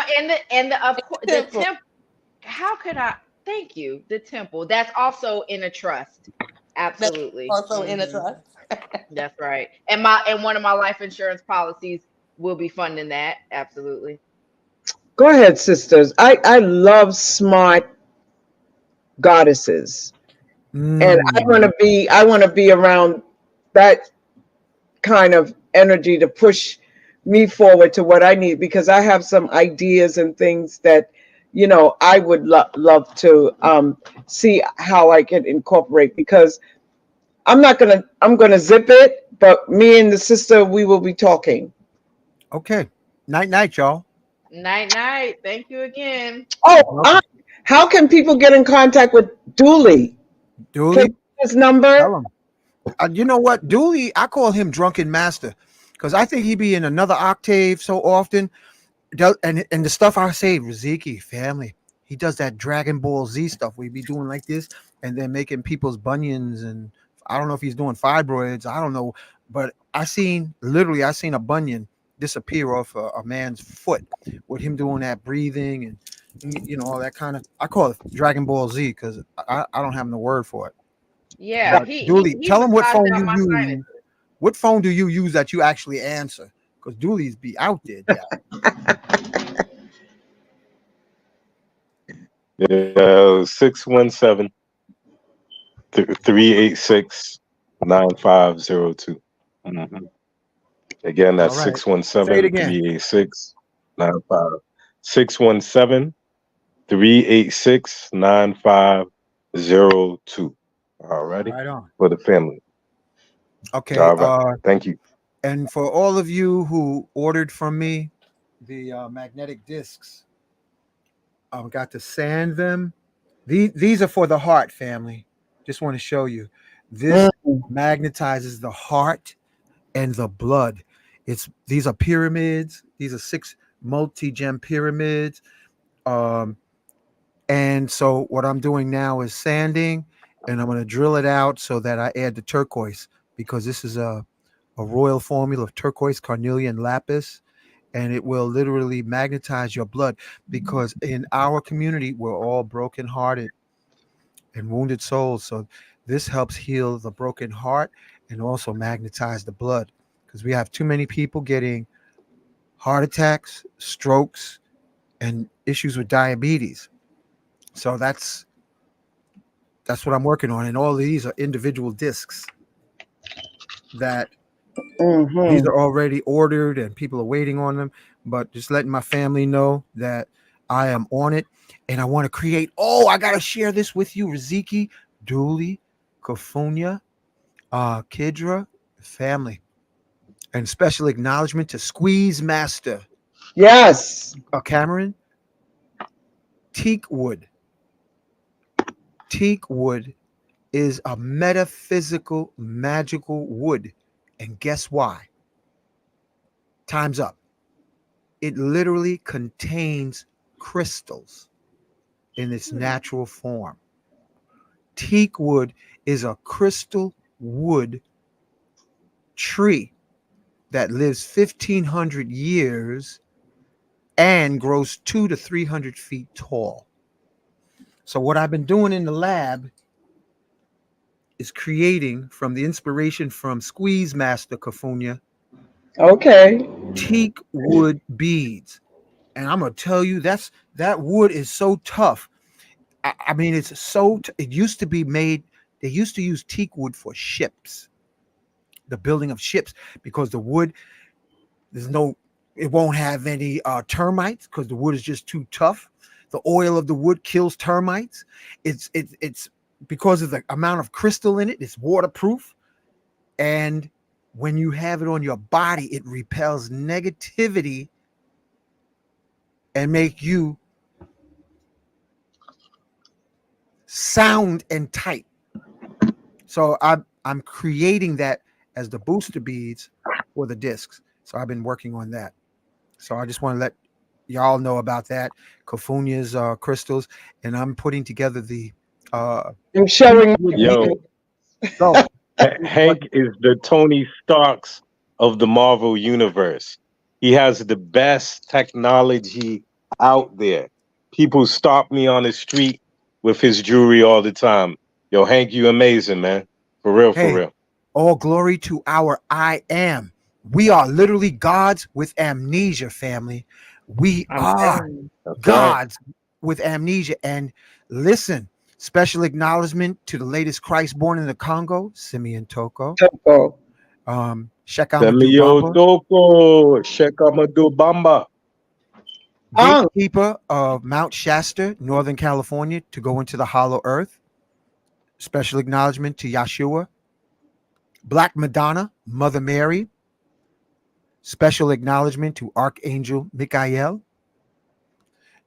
of course, the Temple. temple, how could I? Thank you. The temple. That's also in a trust. That's Absolutely. also in a trust. That's right. And one of my life insurance policies will be funding that. Absolutely. Go ahead, sisters. I love smart goddesses, and Mm. I want to be around that kind of energy to push me forward to what I need, because I have some ideas and things that I would love to see how I can incorporate, because I'm gonna zip it, but me and the sister, we will be talking. Okay. Night, night, y'all. Night night. Thank you again. Oh, Welcome. how can people get in contact with Dooley? Can Dooley, you give his number? tell him. You know what? Dooley, I call him Drunken Master because I think he be in another octave so often. And the stuff I say, Riziki, family, he does that Dragon Ball Z stuff. We be doing like this and then making people's bunions. And I don't know if he's doing fibroids. I don't know. But I seen a bunion disappear off a man's foot with him doing that breathing and, all that kind of. I call it Dragon Ball Z because I don't have no word for it. Yeah, But Dooley, he tell him what massaged phone out you my use. sinuses. What phone do you use that you actually answer? Because Dooley's be out there, yeah. Yeah, 617 386 9502. Again, All that's right. Say it 617 again. 386 95. 617 386 9502. All righty. Right on. For the family. Okay. All right. Thank you. And for all of you who ordered from me the magnetic discs, I've got to sand them. These are for the heart, family. Just want to show you. This Mm. magnetizes the heart and the blood. These are pyramids. These are 6 multi-gem pyramids. Um, and so what I'm doing now is sanding, and I'm going to drill it out so that I add the turquoise because this is a royal formula of turquoise, carnelian, lapis, and it will literally magnetize your blood because in our community we're all brokenhearted and wounded souls. So this helps heal the broken heart and also magnetize the blood because we have too many people getting heart attacks, strokes, and issues with diabetes. So that's what I'm working on, and all these are individual discs that these Hmm. are already ordered and people are waiting on them. But just letting my family know that I am on it, and I want to create. Oh, I gotta share this with you, Riziki, Dooley, Kofunya, Kidra, family, and special acknowledgement to Squeeze Master, Yes. Cameron, teak wood. Teak wood is a metaphysical, magical wood, and guess why? Time's up. It literally contains crystals in its natural form. Teak wood is a crystal wood tree that lives 1,500 years and grows 2 to 300 feet tall. So, what I've been doing in the lab is creating from the inspiration from Squeeze Master Kafunya Okay. teak wood beads. And I'm gonna tell you, that wood is so tough. I mean, it's so. It used to be made. They used to use teak wood for ships, the building of ships, because the wood there's no. It won't have any termites because the wood is just too tough. The oil of the wood kills termites. It's because of the amount of crystal in it. It's waterproof, and when you have it on your body, it repels negativity and make you sound and tight. So I'm creating that as the booster beads for the discs. So I've been working on that. So I just want to let y'all know about that. Kofunya's crystals, and I'm putting together the I'm showing my Yo, so what Hank is the Tony Starks of the Marvel universe. He has the best technology out there. People stop me on the street with his jewelry all the time. Yo, Hank, you amazing, man. For real, for hey, real. all glory to our I am. We are literally gods with amnesia, family. We I'm are telling you. That's right. gods with amnesia. And listen, special acknowledgement to the latest Christ born in the Congo, Simeon Toko, tempo. Shekamadou Semio Bamba, Toko, Shekamadu Bamba. Oh, gatekeeper of Mount Shasta, Northern California, to go into the hollow earth. Special acknowledgement to Yeshua, Black Madonna, Mother Mary. Special acknowledgement to Archangel Michael.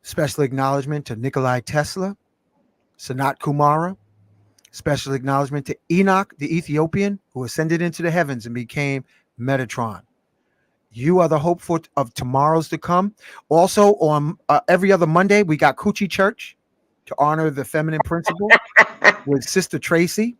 Special acknowledgement to Nikolai Tesla, Sanat Kumara. Special acknowledgement to Enoch, the Ethiopian, who ascended into the heavens and became Metatron. You are the hope for of tomorrows to come. Also, on every other Monday, we got Coochie Church to honor the feminine principle with Sister Tracy.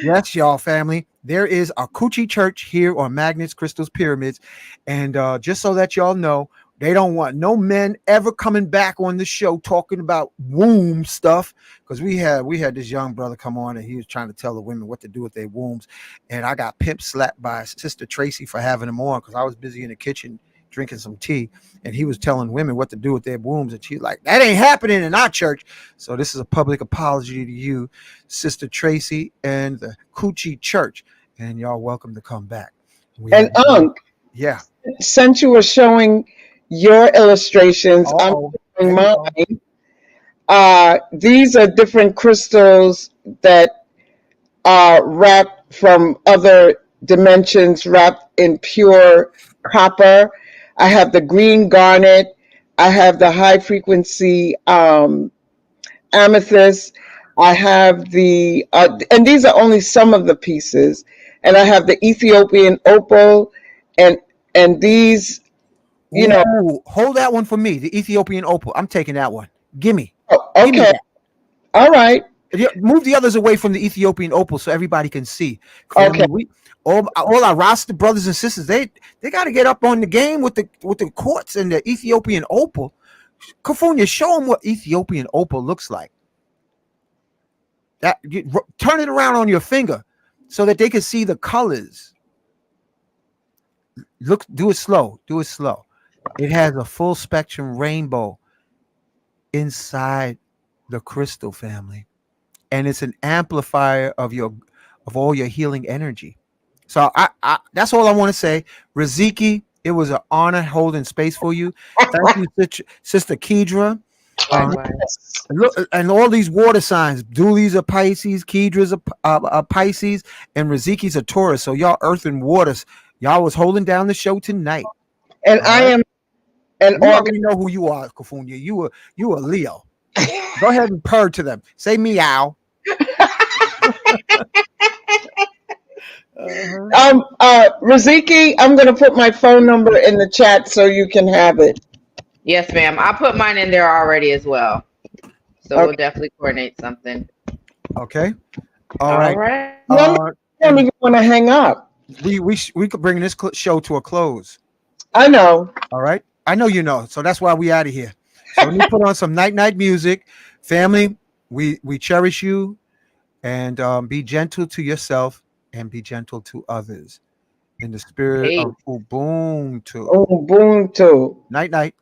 Yes, y'all, family. There is a Coochie Church here on Magnets, Crystals, Pyramids. And just so that y'all know, they don't want no men ever coming back on the show talking about womb stuff. Because we had this young brother come on and he was trying to tell the women what to do with their wombs. And I got pimp slapped by Sister Tracy for having him on because I was busy in the kitchen drinking some tea. And he was telling women what to do with their wombs. And she's like, that ain't happening in our church. So this is a public apology to you, Sister Tracy and the Coochie Church. And y'all welcome to come back. We and have yeah. since you were showing your illustrations, I'm Oh, showing there you go. mine. These are different crystals that are wrapped from other dimensions, wrapped in pure copper. I have the green garnet. I have the high frequency amethyst. I have and these are only some of the pieces. And I have the Ethiopian opal, and these, you know. Ooh, hold that one for me. The Ethiopian opal. I'm taking that one. Gimme. Oh, Give me okay, that. all right, Yeah, move the others away from the Ethiopian opal so everybody can see. okay, Family, we all our roster brothers and sisters, they got to get up on the game with the quartz and the Ethiopian opal. Kafunya, show them what Ethiopian opal looks like. Turn it around on your finger so that they can see the colors. Look, do it slow. Do it slow. It has a full spectrum rainbow inside the crystal, family, and it's an amplifier of all your healing energy. So I that's all I want to say. Riziki, it was an honor holding space for you. Thank you, Sister Kedra. Likewise. Look, and all these water signs, Dooley's a Pisces, Kedra's a Pisces, and Riziki's a Taurus. So y'all earth and waters, y'all was holding down the show tonight. And All I right? am an You already know who you are, Kofunya. You a Leo. Go ahead and purr to them. Say meow. Riziki, I'm gonna put my phone number in the chat so you can have it. Yes, ma'am. I put mine in there already as well. So we'll definitely coordinate something. Okay. All right. No, I don't even want to hang up. We could bring this show to a close. I know. All right. I know you know. So that's why we out of here. So let me put on some night music. Family, we cherish you, and be gentle to yourself and be gentle to others in the spirit of Ubuntu. Ubuntu. Night.